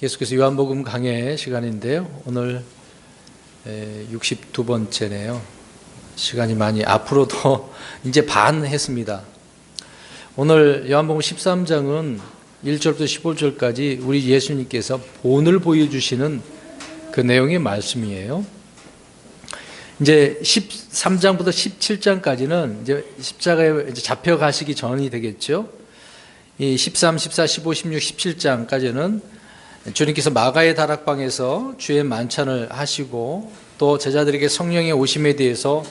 계속해서 요한복음 강해 시간인데요. 오늘 62번째네요. 시간이 많이 앞으로 더 이제 반 했습니다. 오늘 요한복음 13장은 1절부터 15절까지 우리 예수님께서 본을 보여주시는 그 내용의 말씀이에요. 이제 13장부터 17장까지는 이제 십자가에 이제 잡혀가시기 전이 되겠죠. 이 13, 14, 15, 16, 17장까지는 주님께서 마가의 다락방에서 주의 만찬을 하시고 또 제자들에게 성령의 오심에 대해서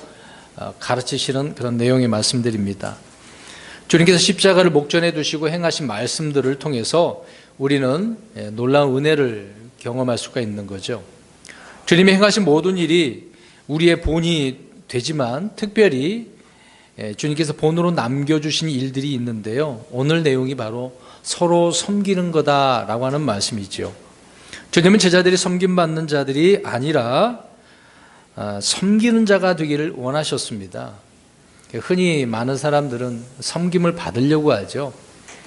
가르치시는 그런 내용의 말씀들입니다. 주님께서 십자가를 목전에 두시고 행하신 말씀들을 통해서 우리는 놀라운 은혜를 경험할 수가 있는 거죠. 주님이 행하신 모든 일이 우리의 본이 되지만 특별히 주님께서 본으로 남겨주신 일들이 있는데요. 오늘 내용이 바로 서로 섬기는 거다라고 하는 말씀이죠. 주님은 제자들이 섬김받는 자들이 아니라 섬기는 자가 되기를 원하셨습니다. 흔히 많은 사람들은 섬김을 받으려고 하죠.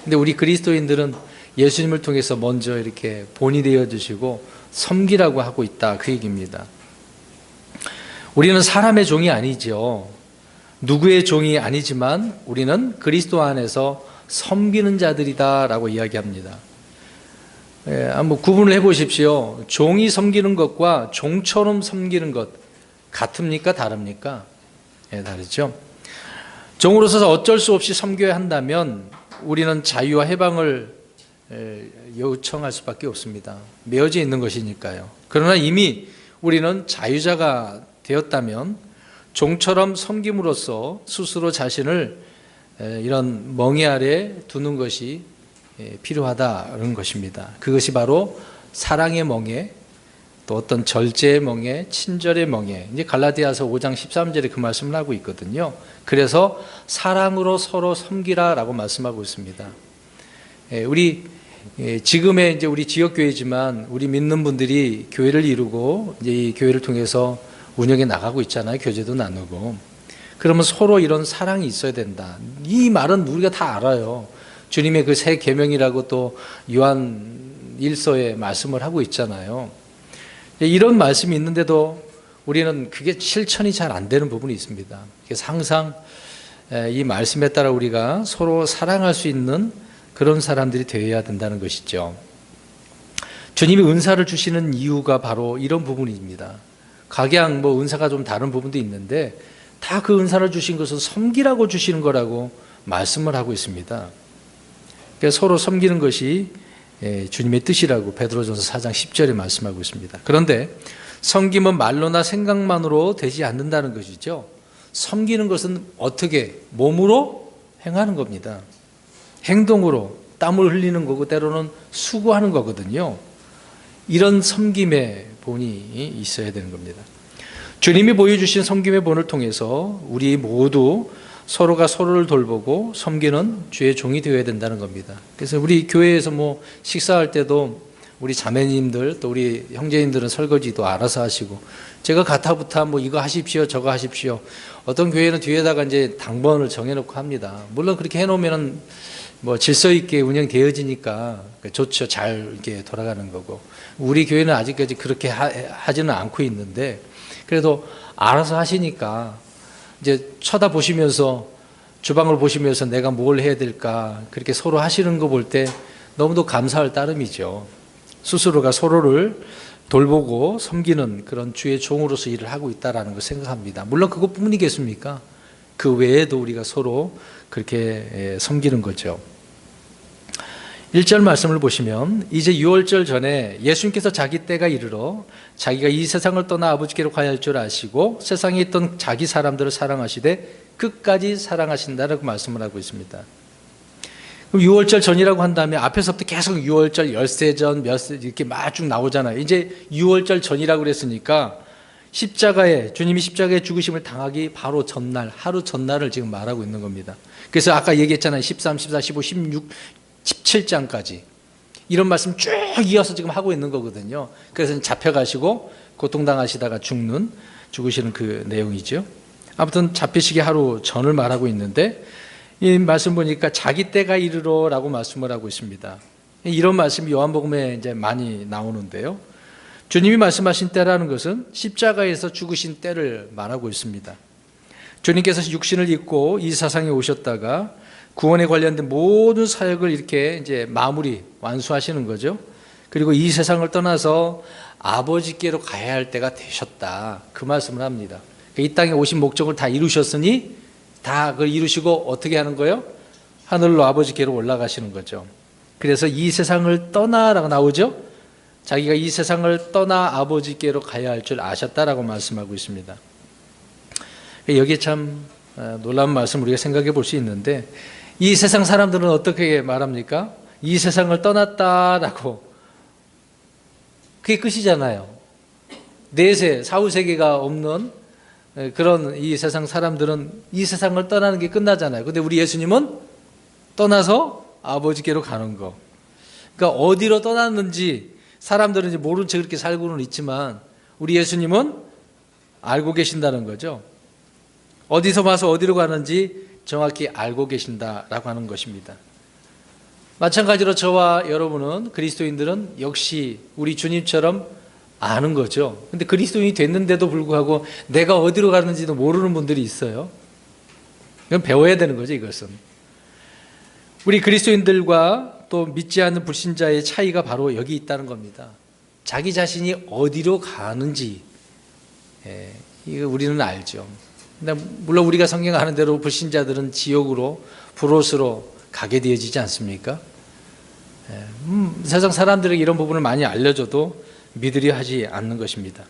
근데 우리 그리스도인들은 예수님을 통해서 먼저 이렇게 본이 되어주시고 섬기라고 하고 있다, 그 얘기입니다. 우리는 사람의 종이 아니죠. 누구의 종이 아니지만 우리는 그리스도 안에서 섬기는 자들이다라고 이야기합니다. 한번 구분을 해보십시오. 종이 섬기는 것과 종처럼 섬기는 것 같습니까? 다릅니까? 다르죠. 종으로서 어쩔 수 없이 섬겨야 한다면 우리는 자유와 해방을 요청할 수밖에 없습니다. 매어져 있는 것이니까요. 그러나 이미 우리는 자유자가 되었다면 종처럼 섬김으로써 스스로 자신을 이런 멍에 아래 두는 것이 필요하다는 것입니다. 그것이 바로 사랑의 멍에, 또 어떤 절제의 멍에, 친절의 멍에, 이제 갈라디아서 5장 13절에 그 말씀을 하고 있거든요. 그래서 사랑으로 서로 섬기라라고 말씀하고 있습니다. 우리 지금의 이제 우리 지역 교회지만 우리 믿는 분들이 교회를 이루고 이제 이 교회를 통해서 운영해 나가고 있잖아요. 교제도 나누고. 그러면 서로 이런 사랑이 있어야 된다. 이 말은 우리가 다 알아요. 주님의 그 새 계명이라고 또 요한 1서에 말씀을 하고 있잖아요. 이런 말씀이 있는데도 우리는 그게 실천이 잘 안 되는 부분이 있습니다. 그래서 항상 이 말씀에 따라 우리가 서로 사랑할 수 있는 그런 사람들이 되어야 된다는 것이죠. 주님이 은사를 주시는 이유가 바로 이런 부분입니다. 각양 은사가 좀 다른 부분도 있는데 다 그 은사를 주신 것은 섬기라고 주시는 거라고 말씀을 하고 있습니다. 그러니까 서로 섬기는 것이 주님의 뜻이라고 베드로전서 4장 10절에 말씀하고 있습니다. 그런데 섬김은 말로나 생각만으로 되지 않는다는 것이죠. 섬기는 것은 어떻게? 몸으로 행하는 겁니다. 행동으로 땀을 흘리는 거고 때로는 수고하는 거거든요. 이런 섬김의 본이 있어야 되는 겁니다. 주님이 보여주신 섬김의 본을 통해서 우리 모두 서로가 서로를 돌보고 섬기는 주의 종이 되어야 된다는 겁니다. 그래서 우리 교회에서 식사할 때도 우리 자매님들 또 우리 형제님들은 설거지도 알아서 하시고 제가 가타부타 이거 하십시오 저거 하십시오. 어떤 교회는 뒤에다가 이제 당번을 정해놓고 합니다. 물론 그렇게 해놓으면 질서 있게 운영되어지니까 좋죠. 잘 이렇게 돌아가는 거고. 우리 교회는 아직까지 그렇게 하지는 않고 있는데 그래도 알아서 하시니까 이제 쳐다보시면서 주방을 보시면서 내가 뭘 해야 될까 그렇게 서로 하시는 거 볼 때 너무도 감사할 따름이죠. 스스로가 서로를 돌보고 섬기는 그런 주의 종으로서 일을 하고 있다는 걸 생각합니다. 물론 그것뿐이겠습니까? 그 외에도 우리가 서로 그렇게 섬기는 거죠. 1절 말씀을 보시면 이제 6월절 전에 예수님께서 자기 때가 이르러 자기가 이 세상을 떠나 아버지께로 가야 할 줄 아시고 세상에 있던 자기 사람들을 사랑하시되 끝까지 사랑하신다라고 말씀을 하고 있습니다. 그럼 6월절 전이라고 한다면 앞에서부터 계속 6월절, 열세전, 이렇게 막 쭉 나오잖아요. 이제 6월절 전이라고 그랬으니까 주님이 십자가에 죽으심을 당하기 바로 전날, 하루 전날을 지금 말하고 있는 겁니다. 그래서 아까 얘기했잖아요. 13, 14, 15, 16, 17장까지 이런 말씀 쭉 이어서 지금 하고 있는 거거든요. 그래서 잡혀가시고 고통당하시다가 죽으시는 그 내용이죠. 아무튼 잡히시기 하루 전을 말하고 있는데 이 말씀 보니까 자기 때가 이르러라고 말씀을 하고 있습니다. 이런 말씀이 요한복음에 이제 많이 나오는데요. 주님이 말씀하신 때라는 것은 십자가에서 죽으신 때를 말하고 있습니다. 주님께서 육신을 입고 이 세상에 오셨다가 구원에 관련된 모든 사역을 이렇게 이제 마무리 완수하시는 거죠. 그리고 이 세상을 떠나서 아버지께로 가야 할 때가 되셨다. 그 말씀을 합니다. 이 땅에 오신 목적을 다 이루셨으니 다 그걸 이루시고 어떻게 하는 거예요? 하늘로 아버지께로 올라가시는 거죠. 그래서 이 세상을 떠나라고 나오죠. 자기가 이 세상을 떠나 아버지께로 가야 할 줄 아셨다라고 말씀하고 있습니다. 여기에 참 놀라운 말씀 우리가 생각해 볼 수 있는데, 이 세상 사람들은 어떻게 말합니까? 이 세상을 떠났다라고. 그게 끝이잖아요. 내세, 사후세계가 없는 그런 이 세상 사람들은 이 세상을 떠나는 게 끝나잖아요. 근데 우리 예수님은 떠나서 아버지께로 가는 거. 그러니까 어디로 떠났는지 사람들은 이제 모른 채 그렇게 살고는 있지만 우리 예수님은 알고 계신다는 거죠. 어디서 와서 어디로 가는지 정확히 알고 계신다라고 하는 것입니다. 마찬가지로 저와 여러분은, 그리스도인들은 역시 우리 주님처럼 아는 거죠. 근데 그리스도인이 됐는데도 불구하고 내가 어디로 가는지도 모르는 분들이 있어요. 이건 배워야 되는 거죠, 이것은. 우리 그리스도인들과 또 믿지 않는 불신자의 차이가 바로 여기 있다는 겁니다. 자기 자신이 어디로 가는지 이거 우리는 알죠. 근데 물론 우리가 성경 하는 대로 불신자들은 지옥으로, 불옷으로 가게 되어지지 않습니까? 세상 사람들에게 이런 부분을 많이 알려줘도 믿으려 하지 않는 것입니다.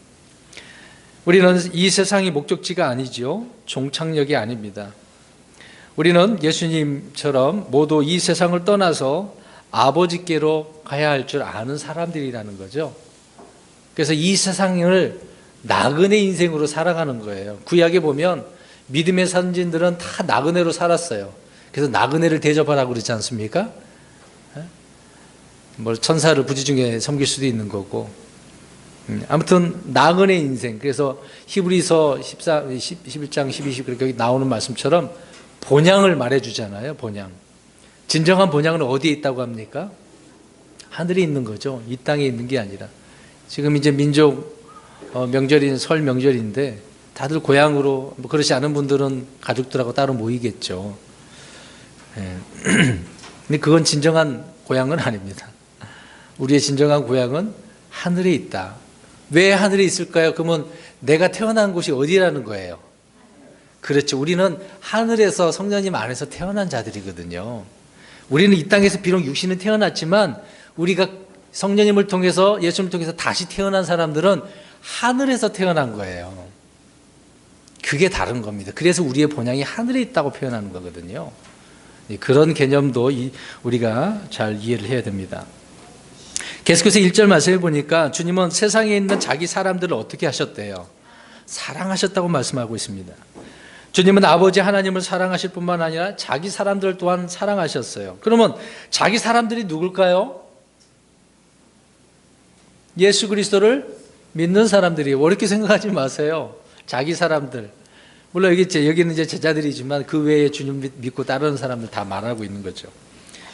우리는 이 세상이 목적지가 아니죠. 종착역이 아닙니다. 우리는 예수님처럼 모두 이 세상을 떠나서 아버지께로 가야 할 줄 아는 사람들이라는 거죠. 그래서 이 세상을 나그네 인생으로 살아가는 거예요. 구약에 보면 믿음의 선진들은 다 나그네로 살았어요. 그래서 나그네를 대접하라고 그러지 않습니까? 뭐 천사를 부지중에 섬길 수도 있는 거고. 아무튼 나그네 인생. 그래서 히브리서 11장 12, 그렇게 나오는 말씀처럼 본향을 말해주잖아요. 본향. 진정한 본향은 어디에 있다고 합니까? 하늘에 있는 거죠. 이 땅에 있는 게 아니라. 지금 이제 민족 명절인 설 명절인데 다들 고향으로, 뭐 그렇지 않은 분들은 가족들하고 따로 모이겠죠. 근데 그건 진정한 고향은 아닙니다. 우리의 진정한 고향은 하늘에 있다. 왜 하늘에 있을까요? 그러면 내가 태어난 곳이 어디라는 거예요? 그렇죠. 우리는 하늘에서 성령님 안에서 태어난 자들이거든요. 우리는 이 땅에서 비록 육신은 태어났지만 우리가 성령님을 통해서, 예수님을 통해서 다시 태어난 사람들은 하늘에서 태어난 거예요. 그게 다른 겁니다. 그래서 우리의 본향이 하늘에 있다고 표현하는 거거든요. 그런 개념도 우리가 잘 이해를 해야 됩니다. 계속해서 1절 말씀해 보니까 주님은 세상에 있는 자기 사람들을 어떻게 하셨대요? 사랑하셨다고 말씀하고 있습니다. 주님은 아버지 하나님을 사랑하실 뿐만 아니라 자기 사람들 또한 사랑하셨어요. 그러면 자기 사람들이 누굴까요? 예수 그리스도를 믿는 사람들이에요. 어렵게 생각하지 마세요. 자기 사람들. 물론 여기는 이제 제자들이지만 그 외에 주님 믿고 따르는 사람들 다 말하고 있는 거죠.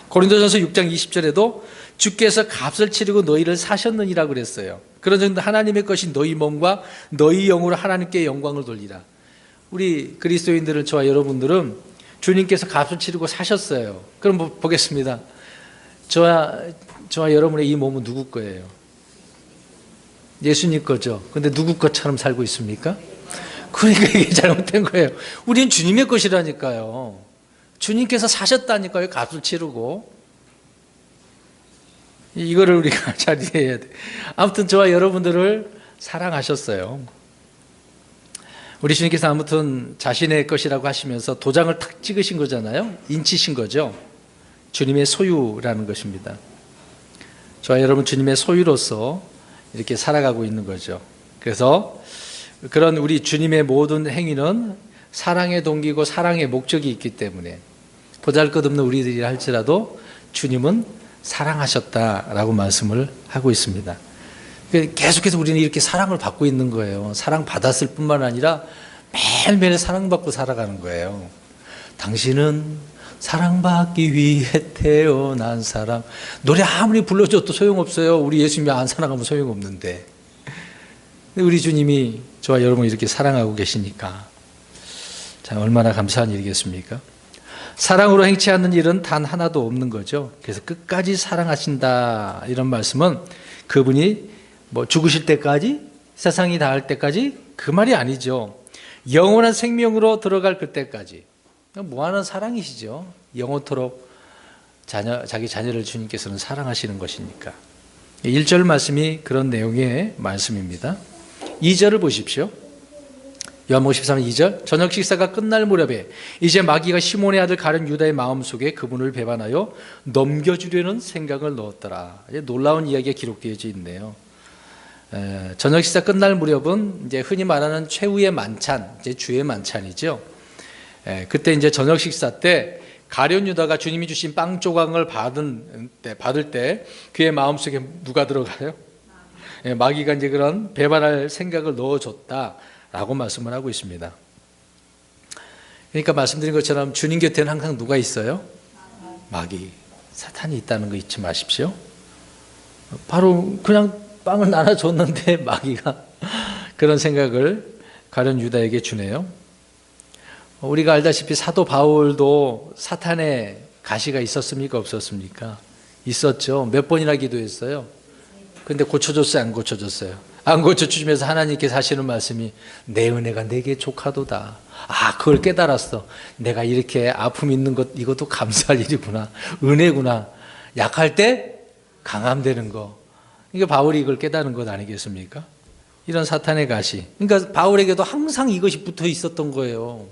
고린도전서 6장 20절에도 주께서 값을 치르고 너희를 사셨느니라 그랬어요. 그런 정도 하나님의 것이 너희 몸과 너희 영으로 하나님께 영광을 돌리라. 우리 그리스도인들은, 저와 여러분들은 주님께서 값을 치르고 사셨어요. 그럼 보겠습니다. 저와 여러분의 이 몸은 누구 거예요? 예수님 거죠. 근데 누구 것처럼 살고 있습니까? 그러니까 이게 잘못된 거예요. 우리는 주님의 것이라니까요. 주님께서 사셨다니까요. 값을 치르고. 이거를 우리가 잘 이해해야 돼. 아무튼 저와 여러분들을 사랑하셨어요. 우리 주님께서 아무튼 자신의 것이라고 하시면서 도장을 탁 찍으신 거잖아요. 인치신 거죠. 주님의 소유라는 것입니다. 저와 여러분 주님의 소유로서 이렇게 살아가고 있는 거죠. 그래서 그런 우리 주님의 모든 행위는 사랑의 동기고 사랑의 목적이 있기 때문에 보잘것없는 우리들이 할지라도 주님은 사랑하셨다라고 말씀을 하고 있습니다. 계속해서 우리는 이렇게 사랑을 받고 있는 거예요. 사랑받았을 뿐만 아니라 매일매일 사랑받고 살아가는 거예요. 당신은 사랑받기 위해 태어난 사람. 노래 아무리 불러줘도 소용없어요. 우리 예수님이 안 사랑하면 소용없는데. 우리 주님이 저와 여러분을 이렇게 사랑하고 계시니까 참 얼마나 감사한 일이겠습니까? 사랑으로 행치 않는 일은 단 하나도 없는 거죠. 그래서 끝까지 사랑하신다 이런 말씀은 그분이 뭐 죽으실 때까지, 세상이 다할 때까지 그 말이 아니죠. 영원한 생명으로 들어갈 그때까지 무한한 사랑이시죠. 영원토록 자기 자녀를 주님께서는 사랑하시는 것이니까. 1절 말씀이 그런 내용의 말씀입니다. 2절을 보십시오. 요한복음 13장 2절. 저녁 식사가 끝날 무렵에 이제 마귀가 시몬의 아들 가룟 유다의 마음속에 그분을 배반하여 넘겨주려는 생각을 넣었더라. 놀라운 이야기가 기록되어 있네요. 저녁 식사 끝날 무렵은 이제 흔히 말하는 최후의 만찬, 이제 주의 만찬이죠. 그때 이제 저녁 식사 때 가룟 유다가 주님이 주신 빵 조각을 받을 때 그의 마음속에 누가 들어가요? 마귀가 이제 그런 배반할 생각을 넣어줬다라고 말씀을 하고 있습니다. 그러니까 말씀드린 것처럼 주님 곁에는 항상 누가 있어요? 마귀, 사탄이 있다는 거 잊지 마십시오. 바로 그냥 빵을 나눠줬는데 마귀가 그런 생각을 가룟 유다에게 주네요. 우리가 알다시피 사도 바울도 사탄의 가시가 있었습니까? 없었습니까? 있었죠. 몇 번이나 기도했어요. 근데 고쳐줬어요? 안 고쳐줬어요? 안 고쳐주시면서 하나님께서 하시는 말씀이 내 은혜가 내게 족하도다. 아, 그걸 깨달았어. 내가 이렇게 아픔 있는 것, 이것도 감사할 일이구나. 은혜구나. 약할 때 강함되는 거. 이게 바울이 이걸 깨달은 것 아니겠습니까? 이런 사탄의 가시. 그러니까 바울에게도 항상 이것이 붙어 있었던 거예요.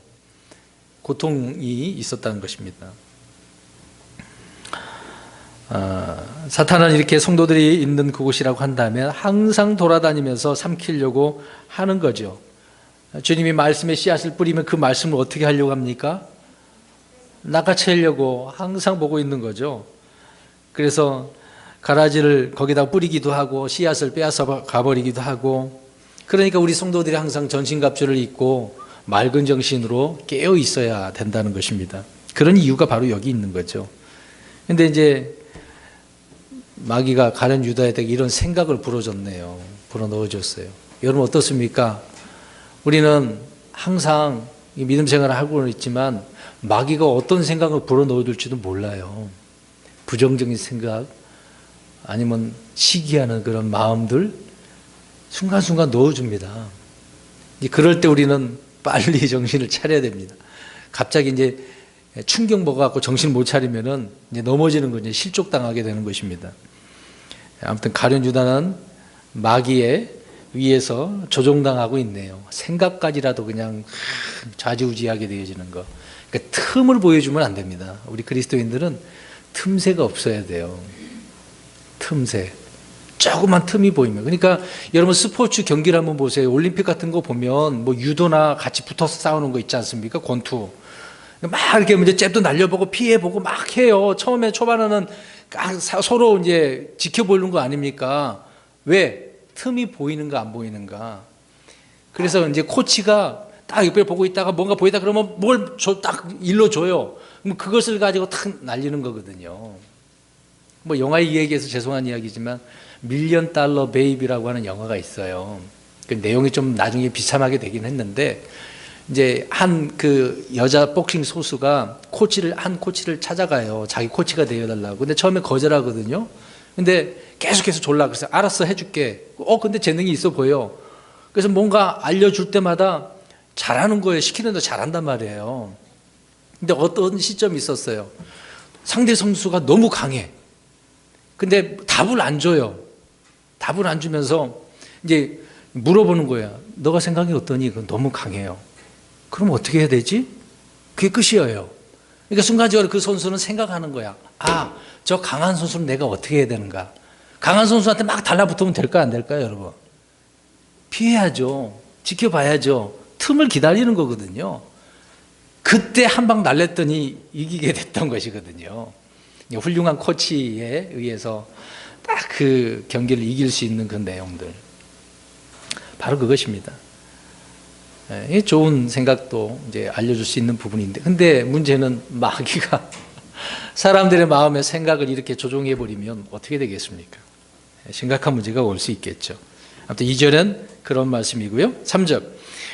고통이 있었다는 것입니다. 사탄은 이렇게 성도들이 있는 그곳이라고 한다면 항상 돌아다니면서 삼키려고 하는 거죠. 주님이 말씀의 씨앗을 뿌리면 그 말씀을 어떻게 하려고 합니까? 낚아채려고 항상 보고 있는 거죠. 그래서 가라지를 거기다 뿌리기도 하고 씨앗을 빼앗아 가버리기도 하고, 그러니까 우리 성도들이 항상 전신갑주를 입고 맑은 정신으로 깨어 있어야 된다는 것입니다. 그런 이유가 바로 여기 있는 거죠. 근데 이제 마귀가 가룟 유다에게 이런 생각을 불어줬네요. 불어넣어줬어요. 여러분 어떻습니까? 우리는 항상 이 믿음 생활을 하고는 있지만 마귀가 어떤 생각을 불어넣어줄지도 몰라요. 부정적인 생각, 아니면 시기하는 그런 마음들 순간순간 넣어줍니다. 그럴 때 우리는 빨리 정신을 차려야 됩니다. 갑자기 이제 충격 먹어갖고 정신 못 차리면은 이제 넘어지는 거죠. 실족당하게 되는 것입니다. 아무튼 가룟 유다는 마귀에 위에서 조종당하고 있네요. 생각까지라도 그냥 좌지우지하게 되어지는 거. 그러니까 틈을 보여주면 안 됩니다. 우리 그리스도인들은 틈새가 없어야 돼요. 틈새. 조그만 틈이 보이면. 그러니까 여러분 스포츠 경기를 한번 보세요. 올림픽 같은 거 보면 뭐 유도나 같이 붙어서 싸우는 거 있지 않습니까? 권투. 막 이렇게 이제 잽도 날려보고 피해보고 막 해요. 처음에 초반에는 서로 이제 지켜보는 거 아닙니까? 왜? 틈이 보이는가 안 보이는가. 그래서 이제 코치가 딱 옆에 보고 있다가 뭔가 보이다 그러면 뭘 딱 일러줘요. 그럼 그것을 가지고 탁 날리는 거거든요. 뭐 영화 이야기에서 죄송한 이야기지만 밀리언 달러 베이비라고 하는 영화가 있어요. 그 내용이 좀 나중에 비참하게 되긴 했는데, 이제 한 그 여자 복싱 소수가 한 코치를 찾아가요. 자기 코치가 되어달라고. 근데 처음에 거절하거든요. 근데 계속해서 졸라. 그래서 알았어, 해줄게. 근데 재능이 있어 보여. 그래서 뭔가 알려줄 때마다 잘하는 거예요. 시키는 데 잘한단 말이에요. 근데 어떤 시점이 있었어요. 상대 선수가 너무 강해. 근데 답을 안 줘요. 답을 안 주면서 이제 물어보는 거야. 너가 생각이 어떠니? 그건 너무 강해요. 그럼 어떻게 해야 되지? 그게 끝이에요. 그러니까 순간적으로 그 선수는 생각하는 거야. 아, 저 강한 선수는 내가 어떻게 해야 되는가? 강한 선수한테 막 달라붙으면 될까 안 될까요, 여러분? 피해야죠. 지켜봐야죠. 틈을 기다리는 거거든요. 그때 한 방 날렸더니 이기게 됐던 것이거든요. 훌륭한 코치에 의해서 딱 그 경기를 이길 수 있는 그 내용들. 바로 그것입니다. 이 좋은 생각도 이제 알려줄 수 있는 부분인데, 근데 문제는 마귀가 사람들의 마음의 생각을 이렇게 조종해 버리면 어떻게 되겠습니까? 심각한 문제가 올 수 있겠죠. 아무튼 2절은 그런 말씀이고요. 3절,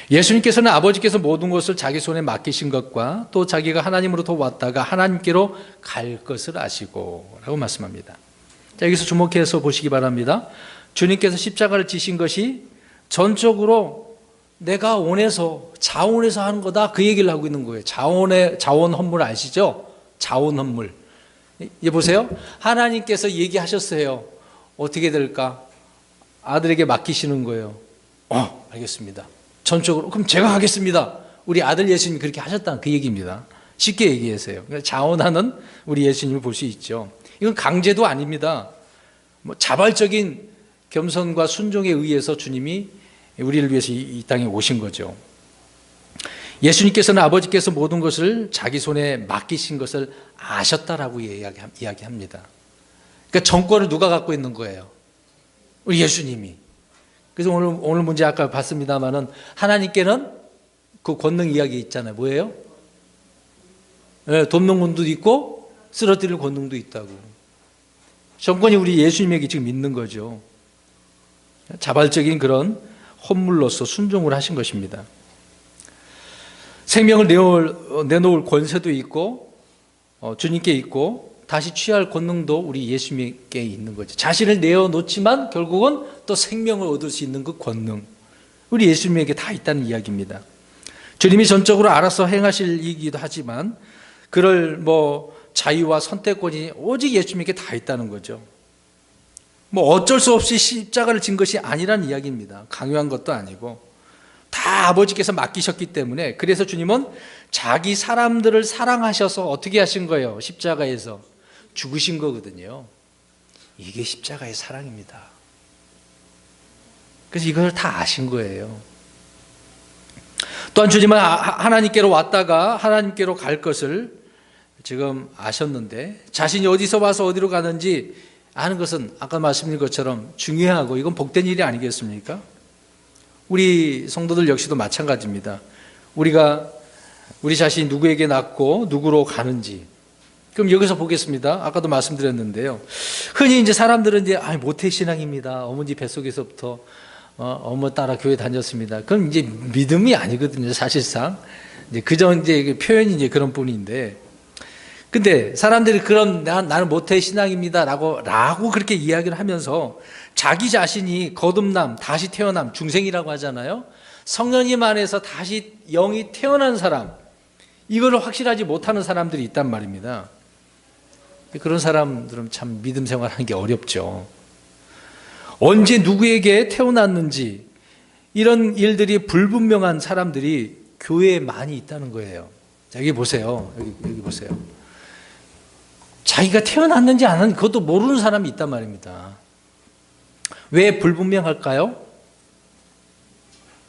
예수님께서는 아버지께서 모든 것을 자기 손에 맡기신 것과 또 자기가 하나님으로부터 왔다가 하나님께로 갈 것을 아시고 라고 말씀합니다. 자, 여기서 주목해서 보시기 바랍니다. 주님께서 십자가를 지신 것이 전적으로 내가 원해서 자원해서 하는 거다, 그 얘기를 하고 있는 거예요. 자원 헌물 아시죠? 자원 헌물. 이 보세요. 하나님께서 얘기하셨어요. 어떻게 될까? 아들에게 맡기시는 거예요. 알겠습니다. 전적으로 그럼 제가 하겠습니다. 우리 아들 예수님이 그렇게 하셨다는 그 얘기입니다. 쉽게 얘기해서요. 자원하는 우리 예수님을 볼 수 있죠. 이건 강제도 아닙니다. 자발적인 겸손과 순종에 의해서 주님이 우리를 위해서 이 땅에 오신 거죠. 예수님께서는 아버지께서 모든 것을 자기 손에 맡기신 것을 아셨다라고 이야기합니다. 그러니까 정권을 누가 갖고 있는 거예요? 우리 예수님이. 그래서 오늘 문제 아까 봤습니다만은 하나님께는 그 권능 이야기 있잖아요. 뭐예요? 돕는 권능도 있고 쓰러뜨릴 권능도 있다고. 정권이 우리 예수님에게 지금 있는 거죠. 자발적인 그런 헌물로서 순종을 하신 것입니다. 생명을 내놓을 권세도 있고 주님께 있고 다시 취할 권능도 우리 예수님께 있는 거죠. 자신을 내어놓지만 결국은 또 생명을 얻을 수 있는 그 권능, 우리 예수님에게 다 있다는 이야기입니다. 주님이 전적으로 알아서 행하실 일이기도 하지만 그럴 자유와 선택권이 오직 예수님에게 다 있다는 거죠. 어쩔 수 없이 십자가를 진 것이 아니라는 이야기입니다. 강요한 것도 아니고 다 아버지께서 맡기셨기 때문에, 그래서 주님은 자기 사람들을 사랑하셔서 어떻게 하신 거예요? 십자가에서 죽으신 거거든요. 이게 십자가의 사랑입니다. 그래서 이걸 다 아신 거예요. 또한 주님은 하나님께로 왔다가 하나님께로 갈 것을 지금 아셨는데, 자신이 어디서 와서 어디로 가는지 아는 것은 아까 말씀드린 것처럼 중요하고 이건 복된 일이 아니겠습니까? 우리 성도들 역시도 마찬가지입니다. 우리 자신이 누구에게 낳고 누구로 가는지. 그럼 여기서 보겠습니다. 아까도 말씀드렸는데요. 흔히 이제 사람들은 이제 모태신앙입니다. 어머니 뱃속에서부터 어머 따라 교회 다녔습니다. 그럼 이제 믿음이 아니거든요. 사실상 이제 표현이 이제 그런 뿐인데. 근데 사람들이 나는 모태신앙입니다라고 그렇게 이야기를 하면서 자기 자신이 거듭남, 다시 태어남, 중생이라고 하잖아요. 성령님 안에서 다시 영이 태어난 사람, 이거를 확실하지 못하는 사람들이 있단 말입니다. 그런 사람들은 참 믿음 생활하는 게 어렵죠. 언제 누구에게 태어났는지 이런 일들이 불분명한 사람들이 교회에 많이 있다는 거예요. 자, 여기 보세요. 여기 보세요. 자기가 태어났는지 안 하는지 그것도 모르는 사람이 있단 말입니다. 왜 불분명할까요?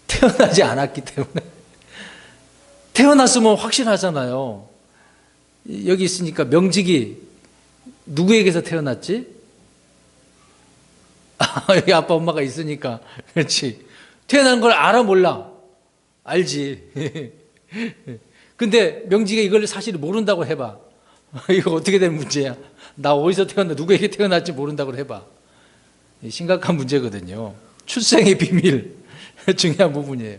태어나지 않았기 때문에. 태어났으면 확실하잖아요. 여기 있으니까 명직이 누구에게서 태어났지? 여기 아빠 엄마가 있으니까. 그렇지. 태어난 걸 알아 몰라? 알지. 근데 명직이 이걸 사실 모른다고 해봐. 이거 어떻게 된 문제야? 나 어디서 태어나, 누구에게 태어날지 모른다고 해봐. 심각한 문제거든요. 출생의 비밀, 중요한 부분이에요.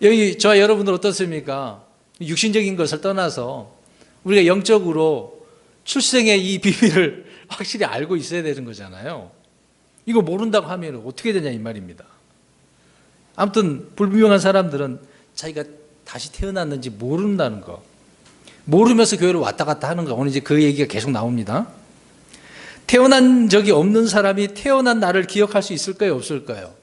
여기 저와 여러분들 어떻습니까? 육신적인 것을 떠나서 우리가 영적으로 출생의 이 비밀을 확실히 알고 있어야 되는 거잖아요. 이거 모른다고 하면 어떻게 되냐 이 말입니다. 아무튼 불분명한 사람들은 자기가 다시 태어났는지 모른다는 거, 모르면서 교회를 왔다 갔다 하는 거. 오늘 이제 그 얘기가 계속 나옵니다. 태어난 적이 없는 사람이 태어난 날을 기억할 수 있을까요? 없을까요?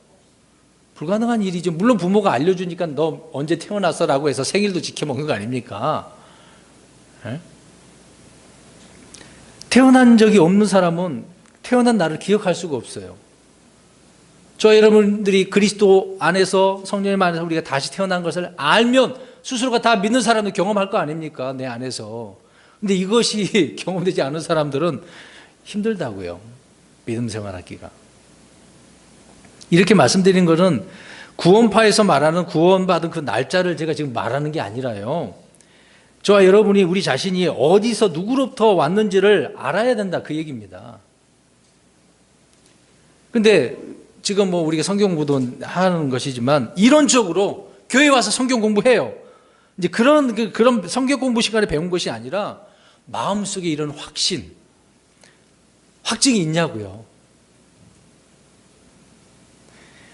불가능한 일이죠. 물론 부모가 알려주니까 너 언제 태어났어라고 해서 생일도 지켜먹는 거 아닙니까? 에? 태어난 적이 없는 사람은 태어난 날을 기억할 수가 없어요. 저 여러분들이 그리스도 안에서, 성령님 안에서 우리가 다시 태어난 것을 알면 스스로가 다 믿는 사람도 경험할 거 아닙니까? 내 안에서. 근데 이것이 경험되지 않은 사람들은 힘들다고요. 믿음 생활하기가. 이렇게 말씀드린 것은 구원파에서 말하는 구원받은 그 날짜를 제가 지금 말하는 게 아니라요. 저와 여러분이 우리 자신이 어디서 누구로부터 왔는지를 알아야 된다, 그 얘기입니다. 근데 지금 뭐 우리가 성경 공부도 하는 것이지만 이론적으로 교회 와서 성경 공부해요. 이제 그런 성경 공부 시간에 배운 것이 아니라 마음속에 이런 확신이 있냐고요.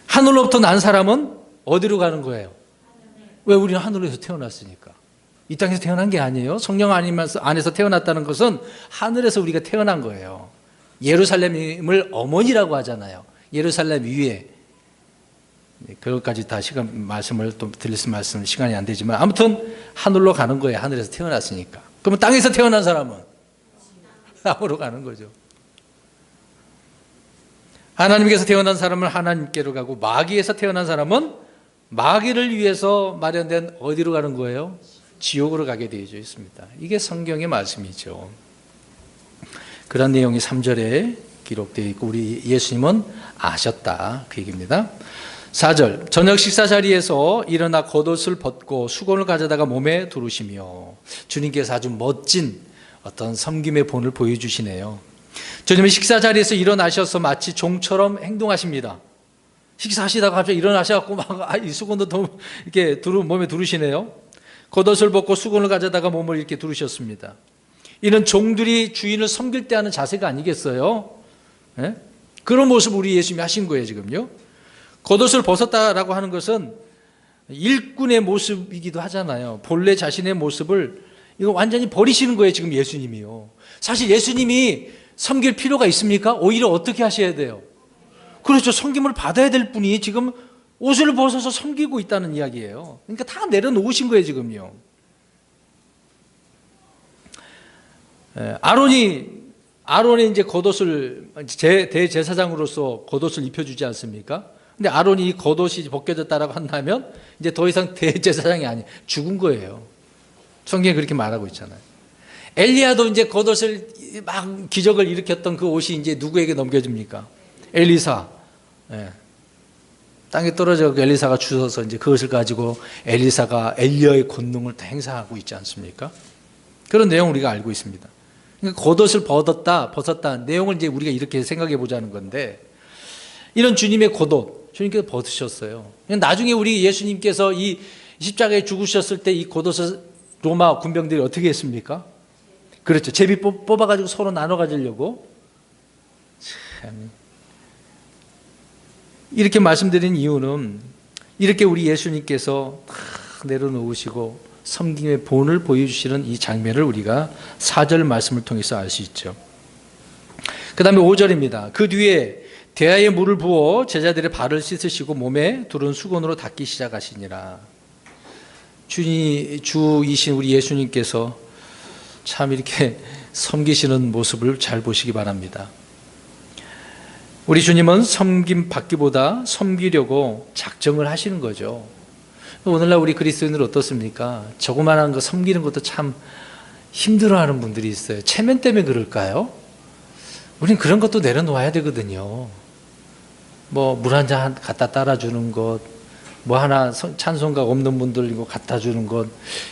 하늘로부터 난 사람은 어디로 가는 거예요? 왜? 우리는 하늘에서 태어났으니까. 이 땅에서 태어난 게 아니에요. 성령 안에서 태어났다는 것은 하늘에서 우리가 태어난 거예요. 예루살렘을 어머니라고 하잖아요. 예루살렘 위에. 그것까지 다 말씀을 또 드릴 말씀 시간이 안 되지만 아무튼 하늘로 가는 거예요. 하늘에서 태어났으니까. 그러면 땅에서 태어난 사람은 땅으로 가는 거죠. 하나님께서 태어난 사람은 하나님께로 가고 마귀에서 태어난 사람은 마귀를 위해서 마련된 어디로 가는 거예요? 지옥으로 가게 되어 있습니다. 이게 성경의 말씀이죠. 그런 내용이 3절에 기록되어 있고 우리 예수님은 아셨다, 그 얘기입니다. 4절, 저녁 식사 자리에서 일어나 겉옷을 벗고 수건을 가져다가 몸에 두르시며, 주님께서 아주 멋진 어떤 섬김의 본을 보여주시네요. 주님은 식사 자리에서 일어나셔서 마치 종처럼 행동하십니다. 식사하시다가 갑자기 일어나셔갖고 이 수건도 이렇게 몸에 두르시네요. 겉옷을 벗고 수건을 가져다가 몸을 이렇게 두르셨습니다. 이는 종들이 주인을 섬길 때 하는 자세가 아니겠어요? 네? 그런 모습 우리 예수님이 하신 거예요, 지금요. 겉옷을 벗었다라고 하는 것은 일꾼의 모습이기도 하잖아요. 본래 자신의 모습을 이거 완전히 버리시는 거예요, 지금 예수님이요. 사실 예수님이 섬길 필요가 있습니까? 오히려 어떻게 하셔야 돼요? 그렇죠. 섬김을 받아야 될 분이 지금 옷을 벗어서 섬기고 있다는 이야기예요. 그러니까 다 내려놓으신 거예요, 지금요. 아론이 이제 겉옷을 대제사장으로서 겉옷을 입혀주지 않습니까? 근데 아론이 이 겉옷이 벗겨졌다라고 한다면 이제 더 이상 대제사장이 아니 죽은 거예요. 성경에 그렇게 말하고 있잖아요. 엘리야도 이제 겉옷을 막 기적을 일으켰던 그 옷이 이제 누구에게 넘겨집니까? 엘리사. 예. 땅에 떨어져 엘리사가 주워서 이제 그것을 가지고 엘리사가 엘리야의 권능을 다 행사하고 있지 않습니까? 그런 내용을 우리가 알고 있습니다. 그러니까 겉옷을 벗었다 내용을 이제 우리가 이렇게 생각해 보자는 건데, 이런 주님의 겉옷 주님께서 벗으셨어요. 나중에 우리 예수님께서 이 십자가에 죽으셨을 때 이 겉옷을 로마 군병들이 어떻게 했습니까? 그렇죠. 제비 뽑아가지고 서로 나눠 가지려고. 참. 이렇게 말씀드린 이유는 이렇게 우리 예수님께서 내려놓으시고 섬김의 본을 보여주시는 이 장면을 우리가 4절 말씀을 통해서 알 수 있죠. 그 다음에 5절입니다. 그 뒤에 대야에 물을 부어 제자들의 발을 씻으시고 몸에 두른 수건으로 닦기 시작하시니라. 주이신 우리 예수님께서 참 이렇게 섬기시는 모습을 잘 보시기 바랍니다. 우리 주님은 섬김 받기보다 섬기려고 작정을 하시는 거죠. 오늘날 우리 그리스도인들 어떻습니까? 조그만한 거 섬기는 것도 참 힘들어하는 분들이 있어요. 체면 때문에 그럴까요? 우린 그런 것도 내려놓아야 되거든요. 뭐 물 한 잔 갖다 따라주는 것, 뭐 하나 찬송가 없는 분들 이거 갖다 주는 것,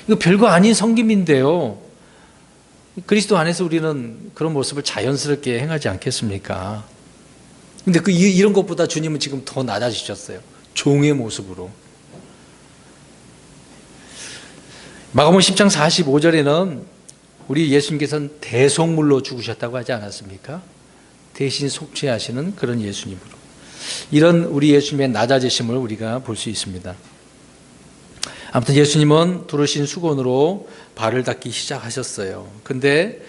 이거 별거 아닌 섬김인데요. 그리스도 안에서 우리는 그런 모습을 자연스럽게 행하지 않겠습니까? 근데 이런 것보다 주님은 지금 더 낮아지셨어요. 종의 모습으로. 마가복음 10장 45절에는 우리 예수님께서는 대속물로 죽으셨다고 하지 않았습니까? 대신 속죄하시는 그런 예수님으로. 이런 우리 예수님의 낮아지심을 우리가 볼 수 있습니다. 아무튼 예수님은 두르신 수건으로 발을 닦기 시작하셨어요. 근데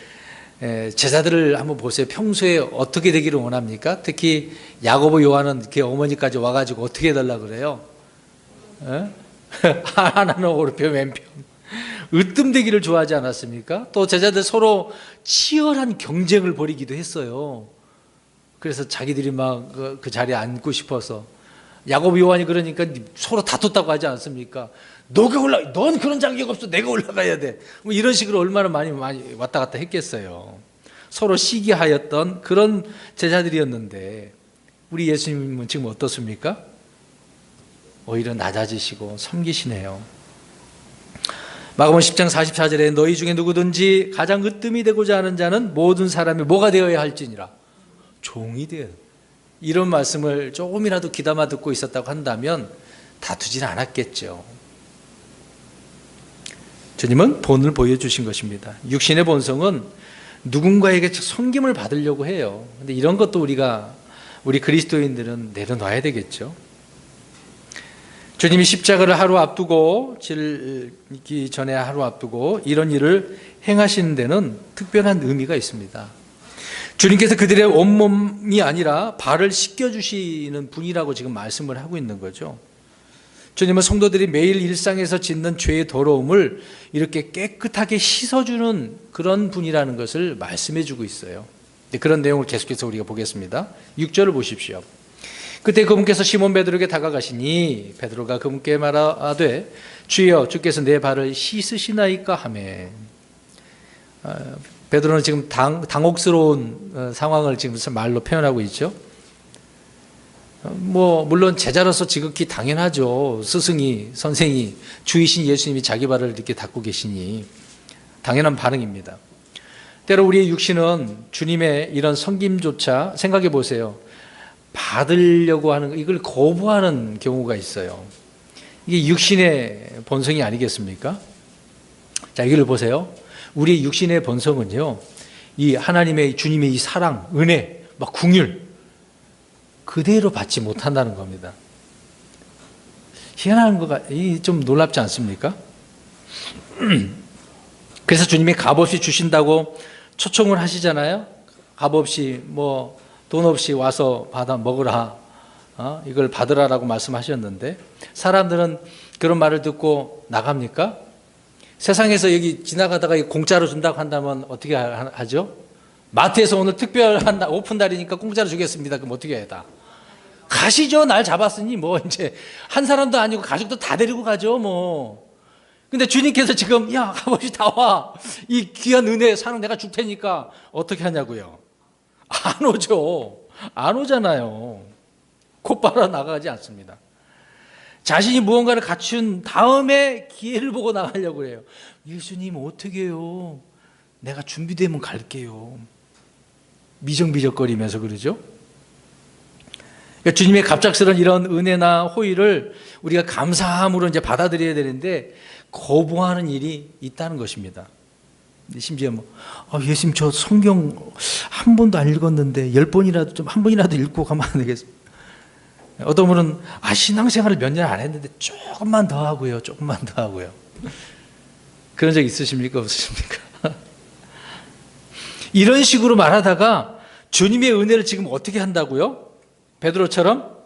제자들을 한번 보세요. 평소에 어떻게 되기를 원합니까? 특히 야고보 요한은 이렇게 어머니까지 와가지고 어떻게 해달라 그래요? 하나는 오른편 왼편. 으뜸되기를 좋아하지 않았습니까? 또 제자들 서로 치열한 경쟁을 벌이기도 했어요. 그래서 자기들이 막 그 자리에 앉고 싶어서, 야고보 요한이 그러니까 서로 다퉜다고 하지 않습니까? 넌 그런 자격 없어. 내가 올라가야 돼. 뭐 이런 식으로 얼마나 많이 왔다 갔다 했겠어요. 서로 시기하였던 그런 제자들이었는데 우리 예수님은 지금 어떻습니까? 오히려 낮아지시고 섬기시네요. 마가복음 10장 44절에 너희 중에 누구든지 가장 으뜸이 되고자 하는 자는 모든 사람이 뭐가 되어야 할지니라. 종이 되어야 돼. 이런 말씀을 조금이라도 귀담아 듣고 있었다고 한다면 다투지는 않았겠죠. 주님은 본을 보여주신 것입니다. 육신의 본성은 누군가에게 섬김을 받으려고 해요. 근데 이런 것도 우리 그리스도인들은 내려놔야 되겠죠. 주님이 십자가를 하루 앞두고 지기 전에 하루 앞두고 이런 일을 행하시는 데는 특별한 의미가 있습니다. 주님께서 그들의 온몸이 아니라 발을 씻겨주시는 분이라고 지금 말씀을 하고 있는 거죠. 주님은 성도들이 매일 일상에서 짓는 죄의 더러움을 이렇게 깨끗하게 씻어주는 그런 분이라는 것을 말씀해 주고 있어요. 그런 내용을 계속해서 우리가 보겠습니다. 6절을 보십시오. 그때 그분께서 시몬 베드로에게 다가가시니 베드로가 그분께 말하되 주여 주께서 내 발을 씻으시나이까 하매. 베드로는 지금 당혹스러운 상황을 지금 말로 표현하고 있죠. 물론 제자로서 지극히 당연하죠. 스승이, 선생이, 주이신 예수님이 자기 발을 이렇게 닦고 계시니 당연한 반응입니다. 때로 우리의 육신은 주님의 이런 섬김조차 생각해 보세요. 받으려고 하는 이걸 거부하는 경우가 있어요. 이게 육신의 본성이 아니겠습니까? 자, 이걸 보세요. 우리 육신의 본성은요, 이 하나님의 주님의 이 사랑, 은혜, 막 긍휼 그대로 받지 못한다는 겁니다. 희한한 거가 좀 놀랍지 않습니까? 그래서 주님이 값없이 주신다고 초청을 하시잖아요. 값없이 돈 없이 와서 받아 먹으라, 이걸 받으라라고 말씀하셨는데 사람들은 그런 말을 듣고 나갑니까? 세상에서 여기 지나가다가 공짜로 준다고 한다면 어떻게 하죠? 마트에서 오늘 특별한 오픈날이니까 공짜로 주겠습니다. 그럼 어떻게 해야 돼? 가시죠. 날 잡았으니 이제 한 사람도 아니고 가족도 다 데리고 가죠. 근데 주님께서 지금 야 값없이 다 와. 이 귀한 은혜 사는 내가 줄 테니까 어떻게 하냐고요? 안 오죠. 안 오잖아요. 곧바로 나가지 않습니다. 자신이 무언가를 갖춘 다음에 기회를 보고 나가려고 해요. 예수님 어떻게 해요? 내가 준비되면 갈게요. 미적미적거리면서 그러죠. 그러니까 주님의 갑작스러운 이런 은혜나 호의를 우리가 감사함으로 이제 받아들여야 되는데 거부하는 일이 있다는 것입니다. 심지어 예수님 저 성경 한 번도 안 읽었는데 10번이라도 좀 한 번이라도 읽고 가면 안 되겠습니까? 어떤 분은 신앙생활을 몇 년 안 했는데 조금만 더 하고요. 조금만 더 하고요. 그런 적 있으십니까? 없으십니까? 이런 식으로 말하다가 주님의 은혜를 지금 어떻게 한다고요? 베드로처럼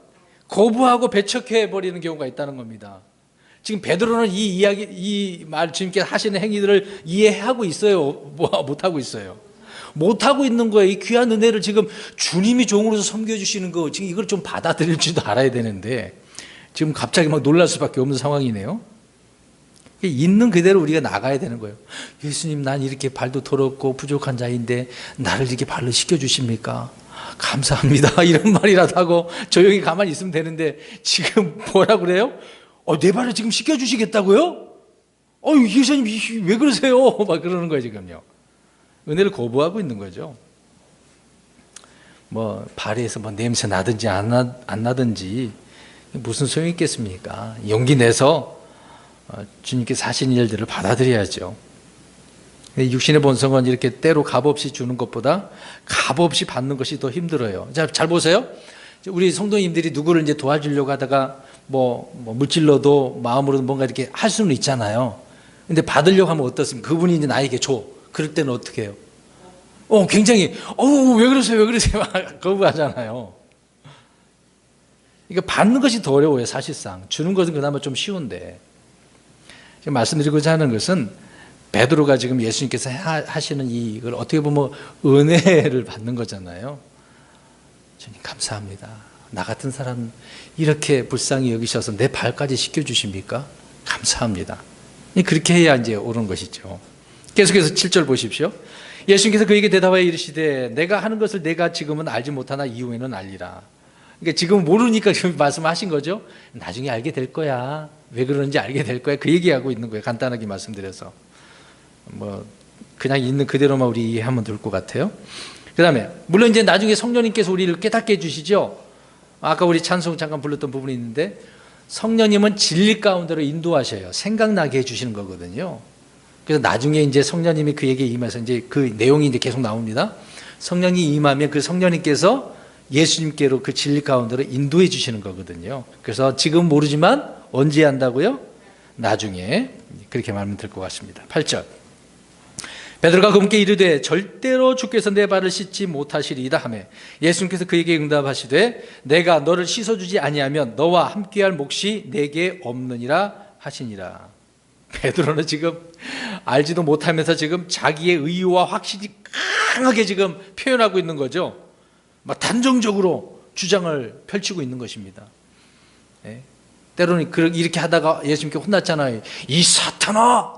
거부하고 배척해버리는 경우가 있다는 겁니다. 지금 베드로는 이 말 주님께서 하시는 행위들을 이해하고 있어요? 못하고 있어요? 못하고 있는 거예요. 이 귀한 은혜를 지금 주님이 종으로서 섬겨주시는 거, 지금 이걸 좀 받아들일 줄도 알아야 되는데, 지금 갑자기 막 놀랄 수밖에 없는 상황이네요. 있는 그대로 우리가 나가야 되는 거예요. 예수님, 난 이렇게 발도 더럽고 부족한 자인데, 나를 이렇게 발로 씻겨주십니까? 감사합니다. 이런 말이라도 하고 조용히 가만히 있으면 되는데, 지금 뭐라 그래요? 내 발을 지금 씻겨주시겠다고요? 예수님, 왜 그러세요? 막 그러는 거예요, 지금요. 은혜를 거부하고 있는 거죠. 발에서 냄새 나든지 안 나든지 무슨 소용이 있겠습니까? 용기 내서 주님께서 하신 일들을 받아들여야죠. 육신의 본성은 이렇게 때로 값없이 주는 것보다 값없이 받는 것이 더 힘들어요. 자, 잘 보세요. 우리 성도님들이 누구를 이제 도와주려고 하다가 물질로도 마음으로도 뭔가 이렇게 할 수는 있잖아요. 근데 받으려고 하면 어떻습니까? 그분이 이제 나에게 줘. 그럴 때는 어떻게 해요? 굉장히, 왜 그러세요? 거부하잖아요. 그러니까 받는 것이 더 어려워요, 사실상. 주는 것은 그나마 좀 쉬운데. 지금 말씀드리고자 하는 것은 베드로가 지금 예수님께서 하시는 이걸 어떻게 보면 은혜를 받는 거잖아요. 주님, 감사합니다. 나 같은 사람 이렇게 불쌍히 여기셔서 내 발까지 씻겨주십니까? 감사합니다. 그렇게 해야 이제 옳은 것이죠. 계속해서 7절 보십시오. 예수님께서 그에게 대답하여 이르시되 내가 하는 것을 내가 지금은 알지 못하나 이후에는 알리라. 그러니까 지금 모르니까 지금 말씀하신 거죠. 나중에 알게 될 거야. 왜 그러는지 알게 될 거야. 그 얘기하고 있는 거예요. 간단하게 말씀드려서. 그냥 있는 그대로만 우리 이해하면 될 것 같아요. 그 다음에 물론 이제 나중에 성령님께서 우리를 깨닫게 해주시죠. 아까 우리 찬송 잠깐 불렀던 부분이 있는데 성령님은 진리 가운데로 인도하셔요. 생각나게 해주시는 거거든요. 그래서 나중에 이제 성령님이 그에게 임해서 이제 그 내용이 이제 계속 나옵니다. 성령이 임하면 그 성령님께서 예수님께로 그 진리 가운데로 인도해 주시는 거거든요. 그래서 지금 모르지만 언제 한다고요? 나중에. 그렇게 말하면 될 것 같습니다. 8절. 베드로가 그분께 이르되 절대로 주께서 내 발을 씻지 못하시리이다 하며 예수님께서 그에게 응답하시되 내가 너를 씻어주지 아니하면 너와 함께할 몫이 내게 없느니라 하시니라. 베드로는 지금 알지도 못하면서 지금 자기의 의와 확신이 강하게 지금 표현하고 있는 거죠. 막 단정적으로 주장을 펼치고 있는 것입니다. 때로는 이렇게 하다가 예수님께 혼났잖아요. 이 사탄아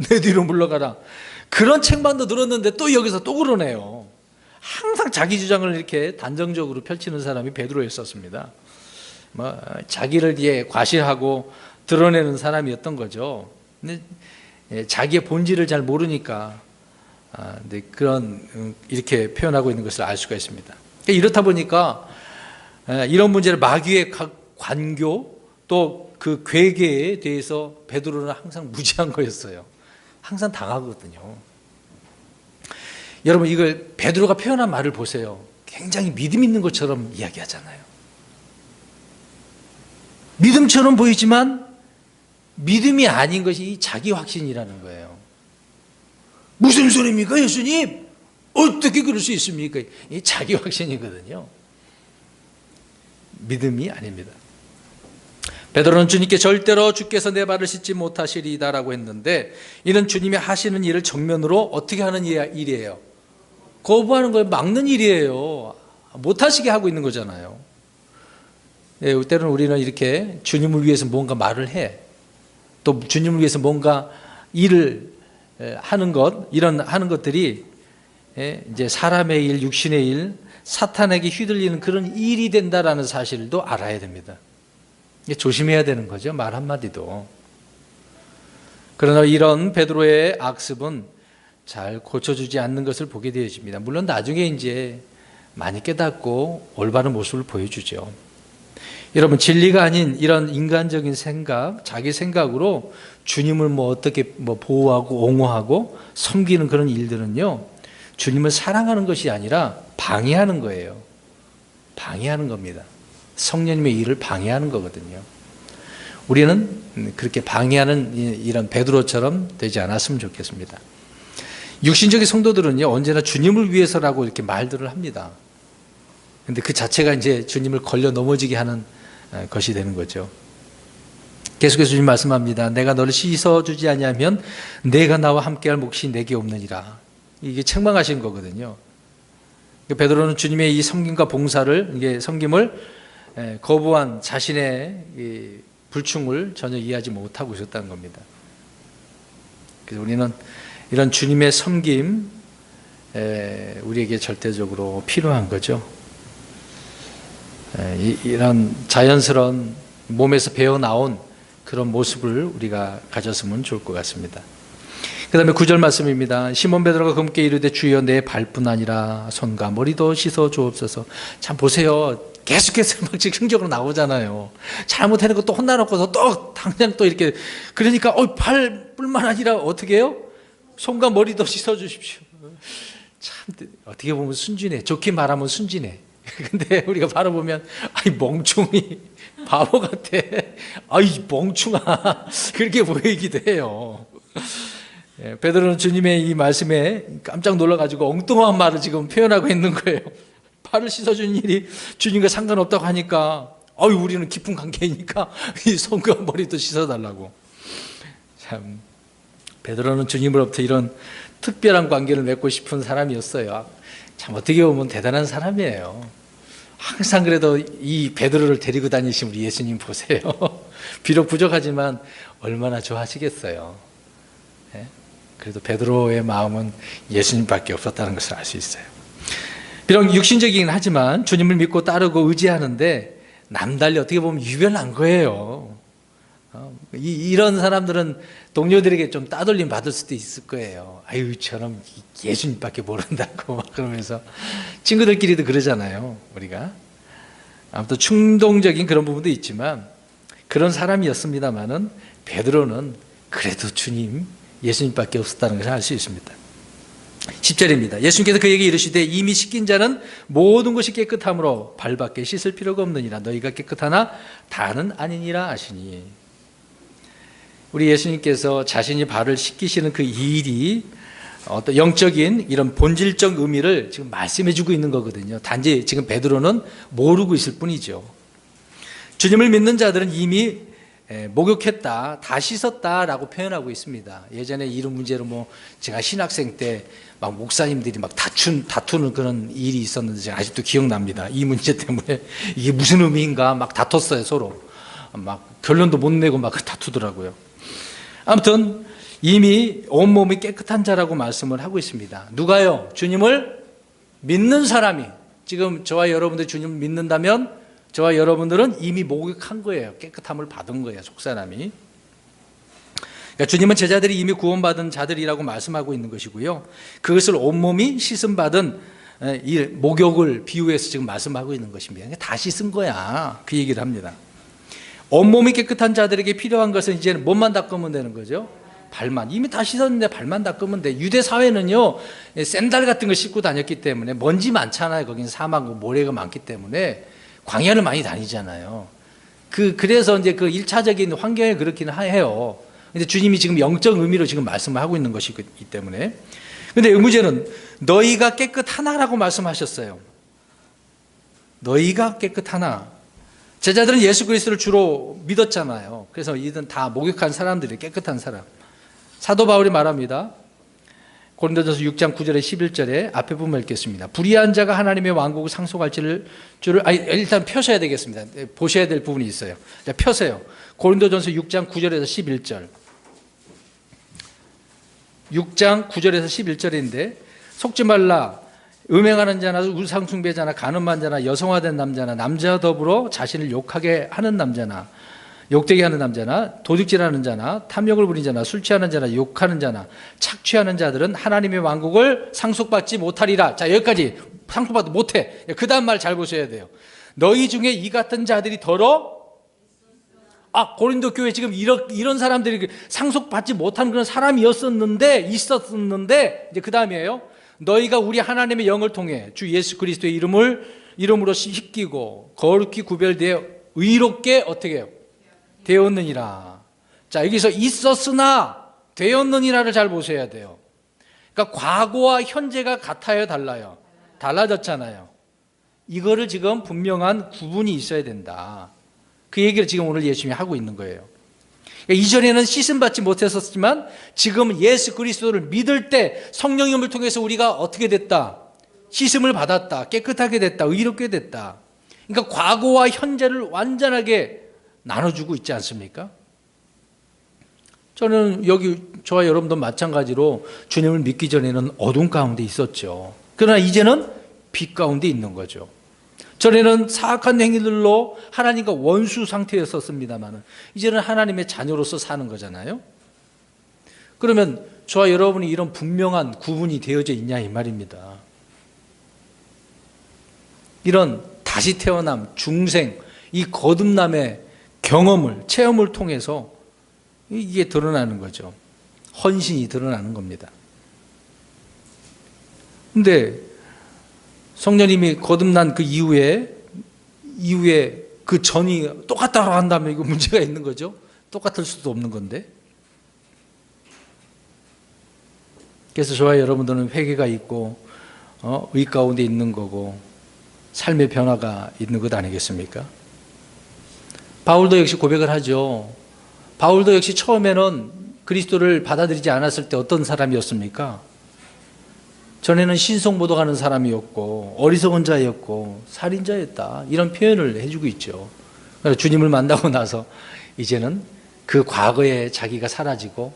내 뒤로 물러가라. 그런 책망도 들었는데 또 여기서 또 그러네요. 항상 자기 주장을 이렇게 단정적으로 펼치는 사람이 베드로였었습니다. 자기를 과시하고 드러내는 사람이었던 거죠. 근데 자기의 본질을 잘 모르니까 이렇게 표현하고 있는 것을 알 수가 있습니다. 이렇다 보니까 이런 문제를 마귀의 관교 또 그 괴계에 대해서 베드로는 항상 무지한 거였어요. 항상 당하거든요. 여러분 이걸 베드로가 표현한 말을 보세요. 굉장히 믿음 있는 것처럼 이야기하잖아요. 믿음처럼 보이지만 믿음이 아닌 것이 자기 확신이라는 거예요. 무슨 소리입니까 예수님? 어떻게 그럴 수 있습니까? 이 자기 확신이거든요. 믿음이 아닙니다. 베드로는 주님께 절대로 주께서 내 발을 씻지 못하시리이다라고 했는데 이는 주님이 하시는 일을 정면으로 어떻게 하는 일이에요? 거부하는 거예요. 막는 일이에요. 못하시게 하고 있는 거잖아요. 때로는 우리는 이렇게 주님을 위해서 뭔가 말을 해. 또 주님을 위해서 뭔가 일을 하는 하는 것들이 이제 사람의 일, 육신의 일, 사탄에게 휘둘리는 그런 일이 된다라는 사실도 알아야 됩니다. 조심해야 되는 거죠. 말 한마디도. 그러나 이런 베드로의 악습은 잘 고쳐주지 않는 것을 보게 되어집니다. 물론 나중에 이제 많이 깨닫고 올바른 모습을 보여주죠. 여러분 진리가 아닌 이런 인간적인 생각, 자기 생각으로 주님을 어떻게 보호하고 옹호하고 섬기는 그런 일들은요, 주님을 사랑하는 것이 아니라 방해하는 거예요. 방해하는 겁니다. 성령님의 일을 방해하는 거거든요. 우리는 그렇게 방해하는 이런 베드로처럼 되지 않았으면 좋겠습니다. 육신적인 성도들은요, 언제나 주님을 위해서라고 이렇게 말들을 합니다. 근데 그 자체가 이제 주님을 걸려 넘어지게 하는 것이 되는 거죠. 계속해서 주님 말씀합니다. 내가 너를 씻어주지 아니하면 내가 나와 함께할 몫이 내게 없느니라. 이게 책망하신 거거든요. 베드로는 주님의 이 섬김과 봉사를, 이게 섬김을 거부한 자신의 이 불충을 전혀 이해하지 못하고 있었다는 겁니다. 그래서 우리는 이런 주님의 섬김, 우리에게 절대적으로 필요한 거죠. 이런 자연스러운 몸에서 배어나온 그런 모습을 우리가 가졌으면 좋을 것 같습니다. 그 다음에 9절 말씀입니다. 시몬 베드로가 그분께 이르되 주여 내 발뿐 아니라 손과 머리도 씻어 주옵소서. 참 보세요. 계속해서 막 즉흥적으로 나오잖아요. 잘못해놓고 또 혼나놓고서 또 당장 또 이렇게, 그러니까 발뿐만 아니라 어떻게 해요? 손과 머리도 씻어 주십시오. 참 어떻게 보면 순진해. 좋게 말하면 순진해. 근데 우리가 바라보면 아이 멍충이 바보 같아. 아이 멍충아. 그렇게 보이기도 해요. 베드로는 주님의 이 말씀에 깜짝 놀라가지고 엉뚱한 말을 지금 표현하고 있는 거예요. 발을 씻어주는 일이 주님과 상관없다고 하니까 우리는 깊은 관계이니까 이 손과 머리도 씻어달라고. 참 베드로는 주님으로부터 이런 특별한 관계를 맺고 싶은 사람이었어요. 참 어떻게 보면 대단한 사람이에요. 항상 그래도 이 베드로를 데리고 다니신 우리 예수님 보세요. 비록 부족하지만 얼마나 좋아하시겠어요. 그래도 베드로의 마음은 예수님밖에 없었다는 것을 알 수 있어요. 비록 육신적이긴 하지만 주님을 믿고 따르고 의지하는데 남달리 어떻게 보면 유별난 거예요. 이런 사람들은 동료들에게 좀 따돌림 받을 수도 있을 거예요. 아유, 저놈 예수님밖에 모른다고 막 그러면서 친구들끼리도 그러잖아요, 우리가. 아무튼 충동적인 그런 부분도 있지만 그런 사람이었습니다만은 베드로는 그래도 주님, 예수님밖에 없었다는 것을 알 수 있습니다. 10절입니다. 예수님께서 그에게 이르시되 이미 씻긴 자는 모든 것이 깨끗함으로 발밖에 씻을 필요가 없느니라. 너희가 깨끗하나 다는 아니니라 하시니. 우리 예수님께서 자신이 발을 씻기시는 그 일이 어떤 영적인 이런 본질적 의미를 지금 말씀해 주고 있는 거거든요. 단지 지금 베드로는 모르고 있을 뿐이죠. 주님을 믿는 자들은 이미 목욕했다, 다 씻었다라고 표현하고 있습니다. 예전에 이런 문제로 제가 신학생 때 막 목사님들이 막 다투는 그런 일이 있었는데 제가 아직도 기억납니다. 이 문제 때문에 이게 무슨 의미인가 막 다퉜어요, 서로. 막 결론도 못 내고 막 다투더라고요. 아무튼 이미 온몸이 깨끗한 자라고 말씀을 하고 있습니다. 누가요? 주님을 믿는 사람이. 지금 저와 여러분들 주님을 믿는다면 저와 여러분들은 이미 목욕한 거예요. 깨끗함을 받은 거예요, 속사람이. 그러니까 주님은 제자들이 이미 구원받은 자들이라고 말씀하고 있는 것이고요. 그것을 온몸이 씻음받은 이 목욕을 비유해서 지금 말씀하고 있는 것입니다. 다 씻은 거야, 그 얘기를 합니다. 온몸이 깨끗한 자들에게 필요한 것은 이제는 몸만 닦으면 되는 거죠. 발만. 이미 다 씻었는데 발만 닦으면 돼. 유대 사회는요, 샌들 같은 걸 신고 다녔기 때문에 먼지 많잖아요. 거기는 사막, 모래가 많기 때문에 광야를 많이 다니잖아요. 그래서 이제 그 1차적인 환경에 그렇기는 해요. 근데 주님이 지금 영적 의미로 지금 말씀을 하고 있는 것이기 때문에. 근데 문제는 너희가 깨끗하나라고 말씀하셨어요. 너희가 깨끗하나. 제자들은 예수 그리스도를 주로 믿었잖아요. 그래서 이들은 다 목욕한 사람들이 깨끗한 사람. 사도 바울이 말합니다. 고린도전서 6장 9절에 11절에 앞에 부분 읽겠습니다. 불의한 자가 하나님의 왕국을 상속할 줄을 일단 펴셔야 되겠습니다. 보셔야 될 부분이 있어요. 자, 펴세요. 고린도전서 6장 9절에서 11절. 6장 9절에서 11절인데 속지 말라. 음행하는 자나 우상숭배자나 간음한 자나 여성화된 남자나 남자와 더불어 자신을 욕하게 하는 남자나 욕되게 하는 남자나 도둑질하는 자나 탐욕을 부리는 자나 술 취하는 자나 욕하는 자나 착취하는 자들은 하나님의 왕국을 상속받지 못하리라. 자, 여기까지 상속받지 못해. 그 다음 말 잘 보셔야 돼요. 너희 중에 이 같은 자들이 더러 고린도 교회 지금 이런 사람들이 상속받지 못한 그런 사람이었었는데 있었는데 이제 그 다음이에요. 너희가 우리 하나님의 영을 통해 주 예수 그리스도의 이름으로 씻기고 거룩히 구별되어 의롭게 어떻게 해요? 되었느니라. 자, 여기서 있었으나 되었느니라를 잘 보셔야 돼요. 그러니까 과거와 현재가 같아요, 달라요? 달라졌잖아요. 이거를 지금 분명한 구분이 있어야 된다. 그 얘기를 지금 오늘 예수님이 하고 있는 거예요. 그러니까 이전에는 씻음 받지 못했었지만 지금 예수 그리스도를 믿을 때 성령님을 통해서 우리가 어떻게 됐다? 씻음을 받았다. 깨끗하게 됐다. 의롭게 됐다. 그러니까 과거와 현재를 완전하게 나눠주고 있지 않습니까? 저는 여기 저와 여러분도 마찬가지로 주님을 믿기 전에는 어둠 가운데 있었죠. 그러나 이제는 빛 가운데 있는 거죠. 전에는 사악한 행위들로 하나님과 원수 상태였었습니다만 이제는 하나님의 자녀로서 사는 거잖아요. 그러면 저와 여러분이 이런 분명한 구분이 되어져 있냐 이 말입니다. 이런 다시 태어남, 중생, 이 거듭남의 경험을, 체험을 통해서 이게 드러나는 거죠. 헌신이 드러나는 겁니다. 근데 성령님이 거듭난 그 이후에 그 전이 똑같다고 한다면 이거 문제가 있는 거죠. 똑같을 수도 없는 건데. 그래서 저와 여러분들은 회개가 있고 의 가운데 있는 거고 삶의 변화가 있는 것 아니겠습니까? 바울도 역시 고백을 하죠. 바울도 역시 처음에는 그리스도를 받아들이지 않았을 때 어떤 사람이었습니까? 전에는 신성모독하는 사람이었고 어리석은 자였고 살인자였다. 이런 표현을 해주고 있죠. 그래서 주님을 만나고 나서 이제는 그 과거의 자기가 사라지고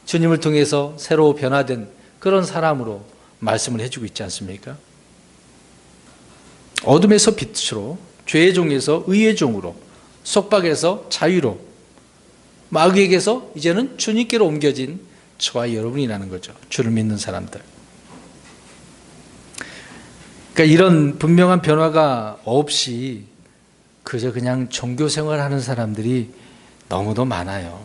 주님을 통해서 새로 변화된 그런 사람으로 말씀을 해주고 있지 않습니까? 어둠에서 빛으로, 죄의 종에서 의의 종으로, 속박에서 자유로, 마귀에게서 이제는 주님께로 옮겨진 저와 여러분이라는 거죠. 주를 믿는 사람들. 그러니까 이런 분명한 변화가 없이 그저 그냥 종교 생활하는 사람들이 너무도 많아요.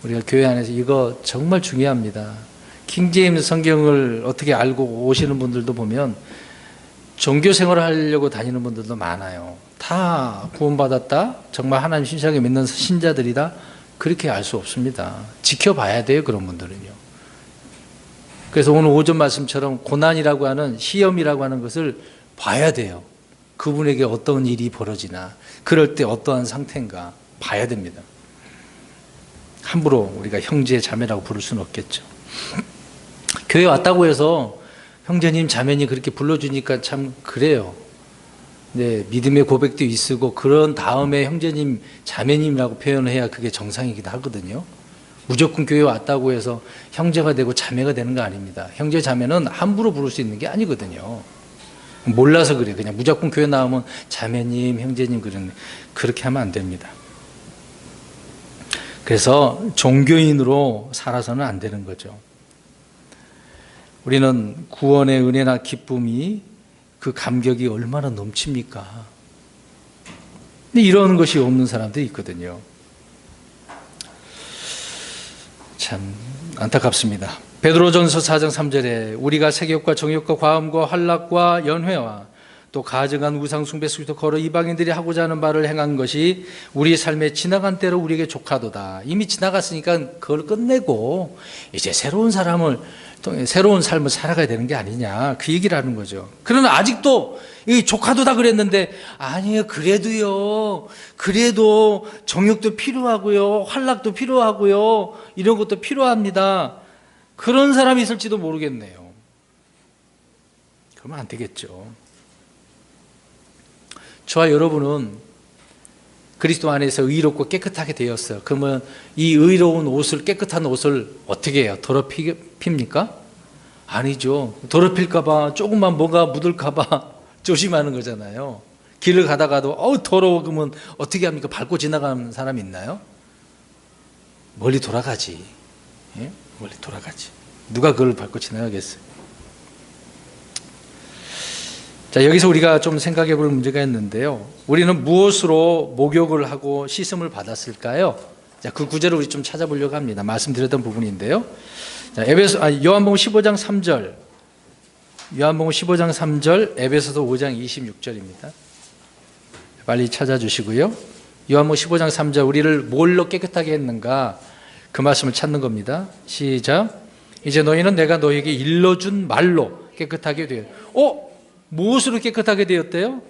우리가 교회 안에서 이거 정말 중요합니다. 킹제임스 성경을 어떻게 알고 오시는 분들도 보면 종교 생활을 하려고 다니는 분들도 많아요. 다 구원받았다, 정말 하나님 신실하게 믿는 신자들이다, 그렇게 알 수 없습니다. 지켜봐야 돼요, 그런 분들은요. 그래서 오늘 오전 말씀처럼 고난이라고 하는, 시험이라고 하는 것을 봐야 돼요. 그분에게 어떤 일이 벌어지나, 그럴 때 어떠한 상태인가 봐야 됩니다. 함부로 우리가 형제 자매라고 부를 수는 없겠죠. 교회 왔다고 해서 형제님 자매님 그렇게 불러주니까 참 그래요. 네, 믿음의 고백도 있고 그런 다음에 형제님 자매님이라고 표현해야 그게 정상이기도 하거든요. 무조건 교회 왔다고 해서 형제가 되고 자매가 되는 거 아닙니다. 형제 자매는 함부로 부를 수 있는 게 아니거든요. 몰라서 그래요. 그냥 무조건 교회 나오면 자매님 형제님 그렇게 하면 안 됩니다. 그래서 종교인으로 살아서는 안 되는 거죠. 우리는 구원의 은혜나 기쁨이, 그 감격이 얼마나 넘칩니까? 근데 이런 것이 없는 사람들이 있거든요. 참 안타깝습니다. 베드로전서 4장 3절에 우리가 세욕과 정욕과 과음과 환락과 연회와 또 가증한 우상 숭배 속에서 걸어 이방인들이 하고자 하는 바를 행한 것이 우리 삶의 지나간 때로 우리에게 족하도다. 이미 지나갔으니까 그걸 끝내고 이제 새로운 삶을 살아가야 되는 게 아니냐, 그 얘기를 하는 거죠. 그러나 아직도 이 족하도다 그랬는데, 아니에요, 그래도 정욕도 필요하고요, 환락도 필요하고요, 이런 것도 필요합니다. 그런 사람이 있을지도 모르겠네요. 그러면 안 되겠죠. 저와 여러분은 그리스도 안에서 의롭고 깨끗하게 되었어요. 그러면 이 의로운 옷을, 깨끗한 옷을 어떻게 해요? 더럽힙니까? 아니죠. 더럽힐까봐, 조금만 뭐가 묻을까봐 조심하는 거잖아요. 길을 가다가도 더러워 그러면 어떻게 합니까? 밟고 지나가는 사람이 있나요? 멀리 돌아가지. 예? 멀리 돌아가지. 누가 그걸 밟고 지나가겠어요? 자, 여기서 우리가 좀 생각해 볼 문제가 있는데요. 우리는 무엇으로 목욕을 하고 씻음을 받았을까요? 자, 그 구절을 우리 좀 찾아보려고 합니다. 말씀드렸던 부분인데요. 자, 요한복음 15장 3절. 요한복음 15장 3절, 에베소서 5장 26절입니다. 빨리 찾아주시고요. 요한복음 15장 3절, 우리를 뭘로 깨끗하게 했는가? 그 말씀을 찾는 겁니다. 시작. 이제 너희는 내가 너희에게 일러준 말로 깨끗하게 되었. 무엇으로 깨끗하게 되었대요?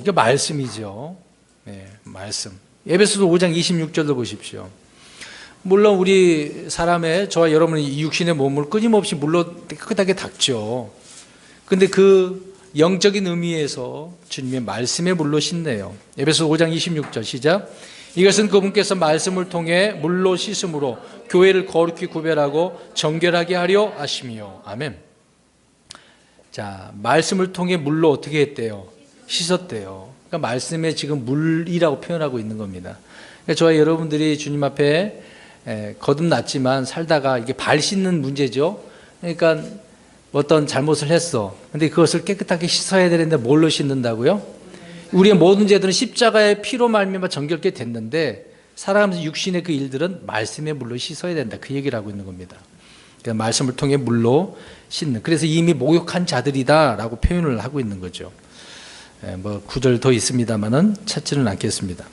이게 말씀이죠. 네, 말씀. 에베소서 5장 26절도 보십시오. 물론 우리 사람의, 저와 여러분의 육신의 몸을 끊임없이 물로 깨끗하게 닦죠. 근데 그 영적인 의미에서 주님의 말씀의 물로 씻네요. 에베소서 5장 26절 시작. 이것은 그분께서 말씀을 통해 물로 씻음으로 교회를 거룩히 구별하고 정결하게 하려 하심이요. 아멘. 자, 말씀을 통해 물로 어떻게 했대요? 씻었대요. 그러니까 말씀에 지금 물이라고 표현하고 있는 겁니다. 그러니까 저와 여러분들이 주님 앞에 거듭났지만 살다가 이게 발 씻는 문제죠. 그러니까 어떤 잘못을 했어. 근데 그것을 깨끗하게 씻어야 되는데 뭘로 씻는다고요? 우리의 모든 죄들은 십자가의 피로 말미암아 정결케 됐는데 살아가면서 육신의 그 일들은 말씀의 물로 씻어야 된다. 그 얘기를 하고 있는 겁니다. 그러니까 말씀을 통해 물로 씻는. 그래서 이미 목욕한 자들이다라고 표현을 하고 있는 거죠. 뭐 구절 더 있습니다만은 찾지는 않겠습니다.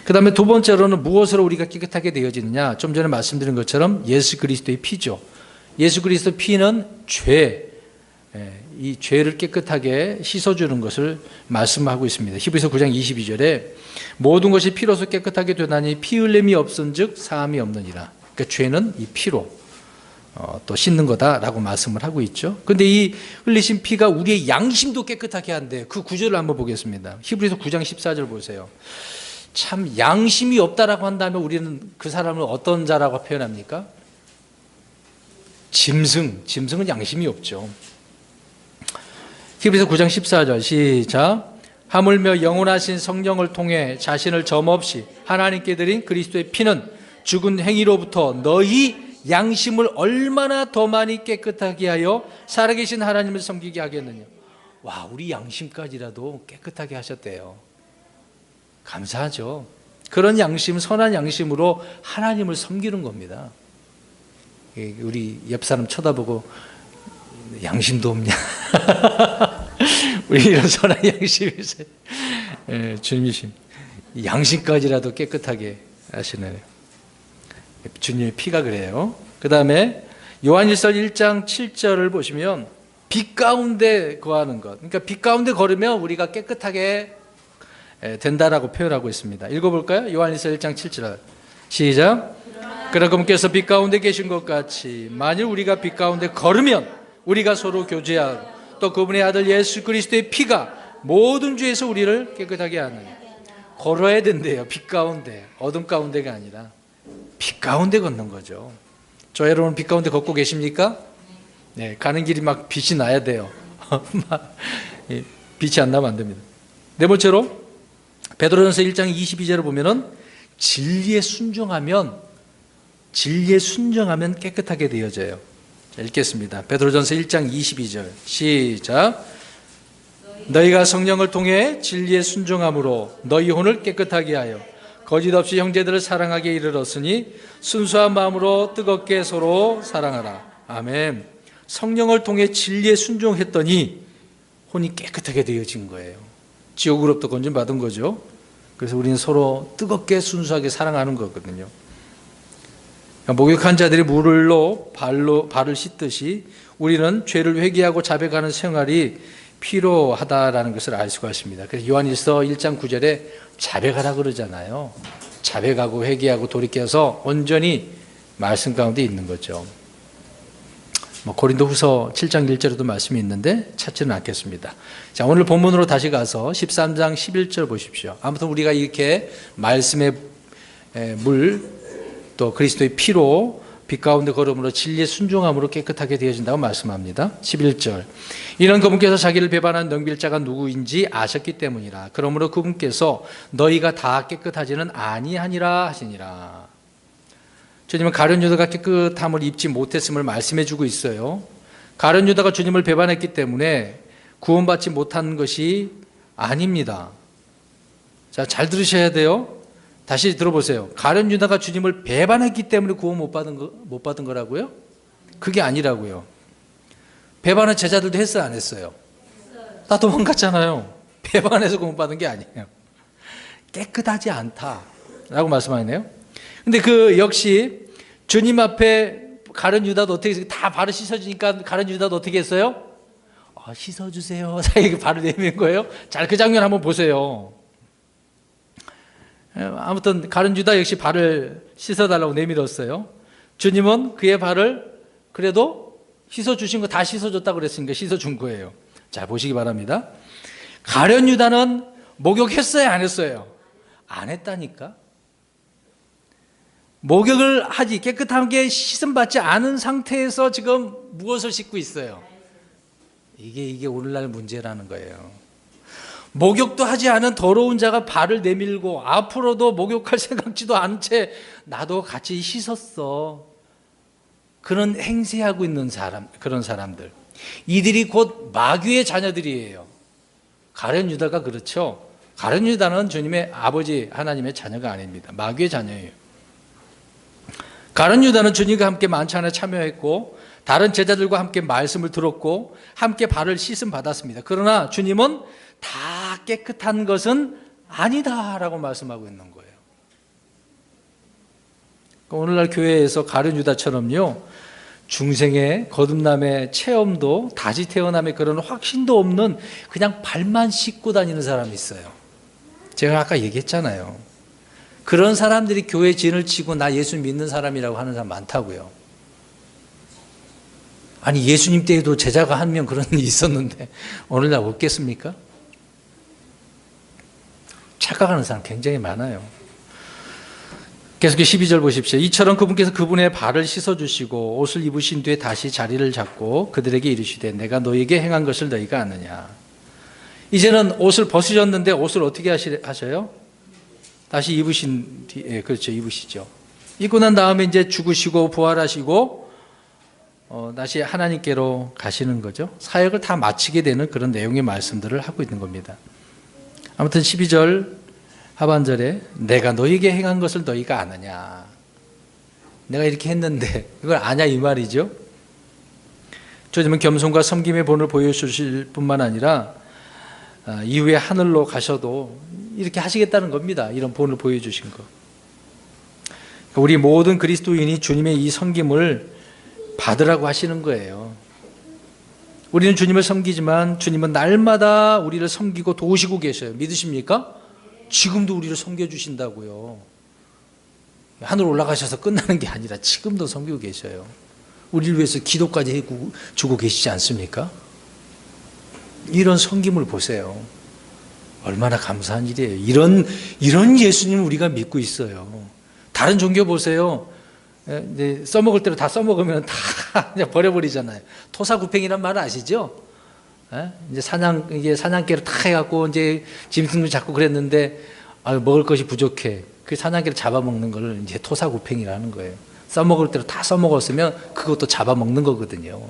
그 다음에 두 번째로는 무엇으로 우리가 깨끗하게 되어지느냐? 좀 전에 말씀드린 것처럼 예수 그리스도의 피죠. 예수 그리스도 피는 이 죄를 깨끗하게 씻어주는 것을 말씀하고 있습니다. 히브리서 9장 22절에 모든 것이 피로서 깨끗하게 되나니 피 흘림이 없은즉 사함이 없느니라. 그러니까 죄는 이 피로 또 씻는 거다라고 말씀을 하고 있죠. 그런데 이 흘리신 피가 우리의 양심도 깨끗하게 한대. 그 구절을 한번 보겠습니다. 히브리서 9장 14절 보세요. 참 양심이 없다라고 한다면 우리는 그 사람을 어떤 자라고 표현합니까? 짐승은 양심이 없죠. 히브리서 9장 14절 시작. 하물며 영원하신 성령을 통해 자신을 점없이 하나님께 드린 그리스도의 피는 죽은 행위로부터 너희 양심을 얼마나 더 많이 깨끗하게 하여 살아계신 하나님을 섬기게 하겠느냐. 와, 우리 양심까지라도 깨끗하게 하셨대요. 감사하죠. 그런 양심, 선한 양심으로 하나님을 섬기는 겁니다. 우리 옆 사람 쳐다보고 양심도 없냐. 우리 이런 선한 양심이 있어요. 주님이심 양심까지라도 깨끗하게 하시네요. 주님의 피가 그래요. 그 다음에 요한일서 1장 7절을 보시면 빛 가운데 거하는 것, 그러니까 빛 가운데 걸으면 우리가 깨끗하게 된다라고 표현하고 있습니다. 읽어볼까요? 요한일서 1장 7절 시작. 그러나 그분께서 빛 가운데 계신 것 같이 만일 우리가 빛 가운데 걸으면 우리가 서로 교제하고 또 그분의 아들 예수 그리스도의 피가 모든 죄에서 우리를 깨끗하게 하느니. 걸어야 된대요. 빛 가운데, 어둠 가운데가 아니라 빛 가운데 걷는 거죠. 저 여러분 빛 가운데 걷고 계십니까? 네, 가는 길이 막 빛이 나야 돼요. 빛이 안 나면 안 됩니다. 네 번째로 베드로전서 1장 22절을 보면은 진리에 순종하면 깨끗하게 되어져요. 자, 읽겠습니다. 베드로전서 1장 22절 시작. 너희가 성령을 통해 진리에 순종함으로 너희 혼을 깨끗하게 하여 거짓 없이 형제들을 사랑하게 이르렀으니 순수한 마음으로 뜨겁게 서로 사랑하라. 아멘. 성령을 통해 진리에 순종했더니 혼이 깨끗하게 되어진 거예요. 지옥으로부터 건진받은 거죠. 그래서 우리는 서로 뜨겁게 순수하게 사랑하는 거거든요. 목욕한 자들이 물로 발을 씻듯이 우리는 죄를 회개하고 자백하는 생활이 필요하다라는 것을 알 수가 있습니다. 그래서 요한일서 1장 9절에 자백하라 그러잖아요. 자백하고 회개하고 돌이켜서 온전히 말씀 가운데 있는 거죠. 고린도후서 7장 1절에도 말씀이 있는데 찾지는 않겠습니다. 자, 오늘 본문으로 다시 가서 13장 11절 보십시오. 아무튼 우리가 이렇게 말씀의 물 또 그리스도의 피로 빛 가운데 걸음으로 진리의 순종함으로 깨끗하게 되어진다고 말씀합니다. 11절. 이는 그분께서 자기를 배반한 능빌자가 누구인지 아셨기 때문이라. 그러므로 그분께서 너희가 다 깨끗하지는 아니하니라 하시니라. 주님은 가룟 유다가 깨끗함을 입지 못했음을 말씀해 주고 있어요. 가룟 유다가 주님을 배반했기 때문에 구원받지 못한 것이 아닙니다. 자, 잘 들으셔야 돼요. 다시 들어보세요. 가룟 유다가 주님을 배반했기 때문에 구원 못 받은 거라고요? 그게 아니라고요. 배반은 제자들도 했어요, 안 했어요? 다 도망갔잖아요. 배반해서 구원 받은 게 아니에요. 깨끗하지 않다라고 말씀하네요. 근데 그 역시 주님 앞에 가룟 유다도 어떻게 다 발을 씻어주니까 가룟 유다도 어떻게 했어요? 씻어주세요. 자기가 발을 내민 거예요. 잘 그 장면 한번 보세요. 아무튼 가룟 유다 역시 발을 씻어달라고 내밀었어요. 주님은 그의 발을 그래도 씻어주신 거 다 씻어줬다고 그랬으니까 씻어준 거예요. 자, 보시기 바랍니다. 가룟 유다는 목욕했어요, 안 했어요? 안 했다니까. 목욕을 하지 깨끗하게 씻음받지 않은 상태에서 지금 무엇을 씻고 있어요? 이게 오늘날 문제라는 거예요. 목욕도 하지 않은 더러운 자가 발을 내밀고 앞으로도 목욕할 생각지도 않은 채 나도 같이 씻었어. 그런 행세하고 있는 사람, 그런 사람들. 이들이 곧 마귀의 자녀들이에요. 가룟 유다가 그렇죠. 가룟 유다는 주님의 아버지 하나님의 자녀가 아닙니다. 마귀의 자녀예요. 가룟 유다는 주님과 함께 만찬에 참여했고 다른 제자들과 함께 말씀을 들었고 함께 발을 씻음 받았습니다. 그러나 주님은 다 깨끗한 것은 아니다라고 말씀하고 있는 거예요. 오늘날 교회에서 가룟 유다처럼요, 중생의 거듭남의 체험도 다시 태어남의 그런 확신도 없는 그냥 발만 씻고 다니는 사람이 있어요. 제가 아까 얘기했잖아요. 그런 사람들이 교회 진을 치고 나 예수 믿는 사람이라고 하는 사람 많다고요. 아니, 예수님 때에도 제자가 한 명 그런 일이 있었는데 오늘날 없겠습니까? 착각하는 사람 굉장히 많아요. 계속해서 12절 보십시오. 이처럼 그분께서 그분의 발을 씻어주시고 옷을 입으신 뒤에 다시 자리를 잡고 그들에게 이르시되 내가 너희에게 행한 것을 너희가 아느냐. 이제는 옷을 벗으셨는데 옷을 어떻게 하셔요? 다시 입으신 뒤에, 그렇죠, 입으시죠. 입고 난 다음에 이제 죽으시고 부활하시고 다시 하나님께로 가시는 거죠. 사역을 다 마치게 되는 그런 내용의 말씀들을 하고 있는 겁니다. 아무튼 12절 하반절에 내가 너희에게 행한 것을 너희가 아느냐. 내가 이렇게 했는데 이걸 아냐 이 말이죠. 주님은 겸손과 섬김의 본을 보여주실 뿐만 아니라 이후에 하늘로 가셔도 이렇게 하시겠다는 겁니다. 이런 본을 보여주신 거. 우리 모든 그리스도인이 주님의 이 섬김을 받으라고 하시는 거예요. 우리는 주님을 섬기지만 주님은 날마다 우리를 섬기고 도우시고 계셔요. 믿으십니까? 지금도 우리를 섬겨주신다고요. 하늘 올라가셔서 끝나는 게 아니라 지금도 섬기고 계셔요. 우리를 위해서 기도까지 해주고 계시지 않습니까? 이런 섬김을 보세요. 얼마나 감사한 일이에요. 이런 예수님을 우리가 믿고 있어요. 다른 종교 보세요. 이제 써먹을 대로 다 써먹으면 다 그냥 버려버리잖아요. 토사구팽이란 말 아시죠? 이제 사냥개를 다 해갖고 이제 짐승도 잡고 그랬는데 먹을 것이 부족해. 그 사냥개를 잡아먹는 걸 이제 토사구팽이라는 거예요. 써먹을 대로 다 써먹었으면 그것도 잡아먹는 거거든요.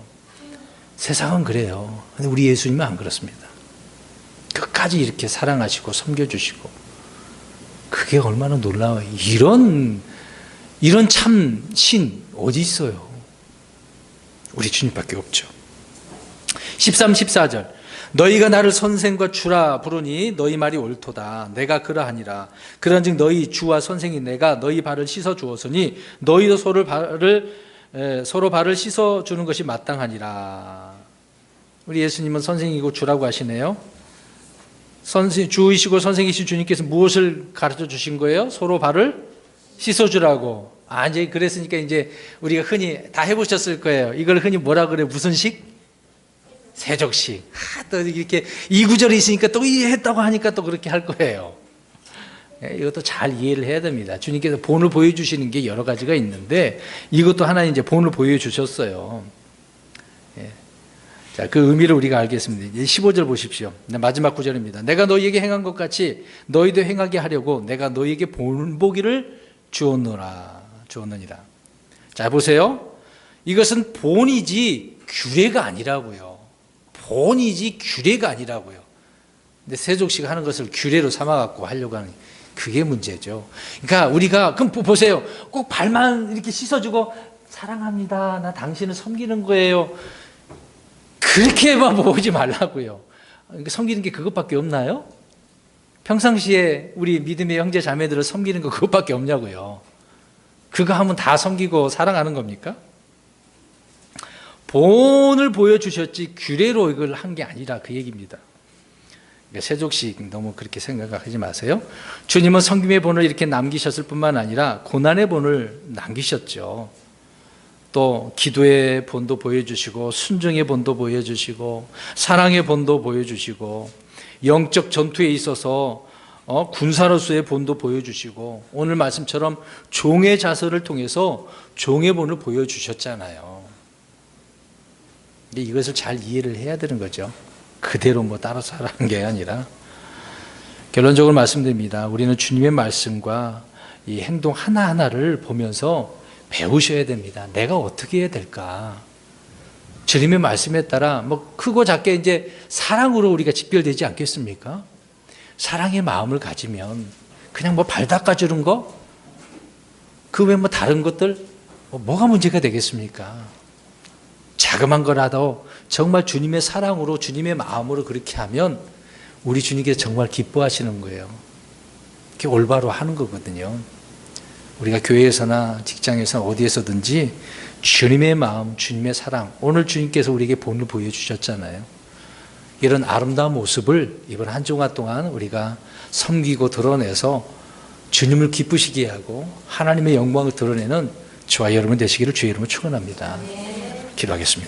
세상은 그래요. 근데 우리 예수님은 안 그렇습니다. 끝까지 이렇게 사랑하시고 섬겨주시고 그게 얼마나 놀라워요. 이런 참 신 어디 있어요? 우리 주님밖에 없죠. 13, 14절 너희가 나를 선생과 주라 부르니 너희 말이 옳도다. 내가 그러하니라. 그런즉 너희 주와 선생이 내가 너희 발을 씻어 주었으니 너희도 서로 발을 씻어 주는 것이 마땅하니라. 우리 예수님은 선생이고 주라고 하시네요. 주이시고 선생이신 주님께서 무엇을 가르쳐 주신 거예요? 서로 발을 씻어 주라고. 이제 그랬으니까 이제 우리가 흔히 다 해보셨을 거예요. 이걸 흔히 뭐라 그래요? 무슨 식? 세족식. 또 이렇게 이 구절이 있으니까 또 했다고 하니까 또 그렇게 할 거예요. 이것도 잘 이해를 해야 됩니다. 주님께서 본을 보여주시는 게 여러 가지가 있는데 이것도 하나 이제 본을 보여주셨어요. 자, 그 의미를 우리가 알겠습니다. 이제 15절 보십시오. 마지막 구절입니다. 내가 너희에게 행한 것 같이 너희도 행하게 하려고 내가 너희에게 본보기를 주었느니라. 자, 보세요. 이것은 본이지 규례가 아니라고요. 본이지 규례가 아니라고요. 근데 세족식 하는 것을 규례로 삼아갖고 하려고 하는 그게 문제죠. 그러니까 우리가 그럼 보세요. 꼭 발만 이렇게 씻어주고 사랑합니다. 나 당신을 섬기는 거예요. 그렇게만 보지 말라고요. 그러니까 섬기는 게 그것밖에 없나요? 평상시에 우리 믿음의 형제 자매들을 섬기는 거 그것밖에 없냐고요. 그거 하면 다 섬기고 사랑하는 겁니까? 본을 보여주셨지 규례로 이걸 한 게 아니라 그 얘기입니다. 그러니까 세족식 너무 그렇게 생각하지 마세요. 주님은 섬김의 본을 이렇게 남기셨을 뿐만 아니라 고난의 본을 남기셨죠. 또 기도의 본도 보여주시고 순종의 본도 보여주시고 사랑의 본도 보여주시고 영적 전투에 있어서 군사로서의 본도 보여주시고 오늘 말씀처럼 종의 자세를 통해서 종의 본을 보여주셨잖아요. 근데 이것을 잘 이해를 해야 되는 거죠. 그대로 따라서 하라는 게 아니라. 결론적으로 말씀드립니다. 우리는 주님의 말씀과 이 행동 하나하나를 보면서 배우셔야 됩니다. 내가 어떻게 해야 될까? 주님의 말씀에 따라 크고 작게 이제 사랑으로 우리가 직결되지 않겠습니까? 사랑의 마음을 가지면 그냥 발 닦아주는 거? 그 외에 다른 것들? 뭐가 문제가 되겠습니까? 자그만 거라도 정말 주님의 사랑으로 주님의 마음으로 그렇게 하면 우리 주님께서 정말 기뻐하시는 거예요. 그게 올바로 하는 거거든요. 우리가 교회에서나 직장에서나 어디에서든지 주님의 마음, 주님의 사랑, 오늘 주님께서 우리에게 본을 보여주셨잖아요. 이런 아름다운 모습을 이번 한 주간 동안 우리가 섬기고 드러내서 주님을 기쁘시게 하고 하나님의 영광을 드러내는 저와 여러분 되시기를 주의 이름으로 축원합니다. 기도하겠습니다.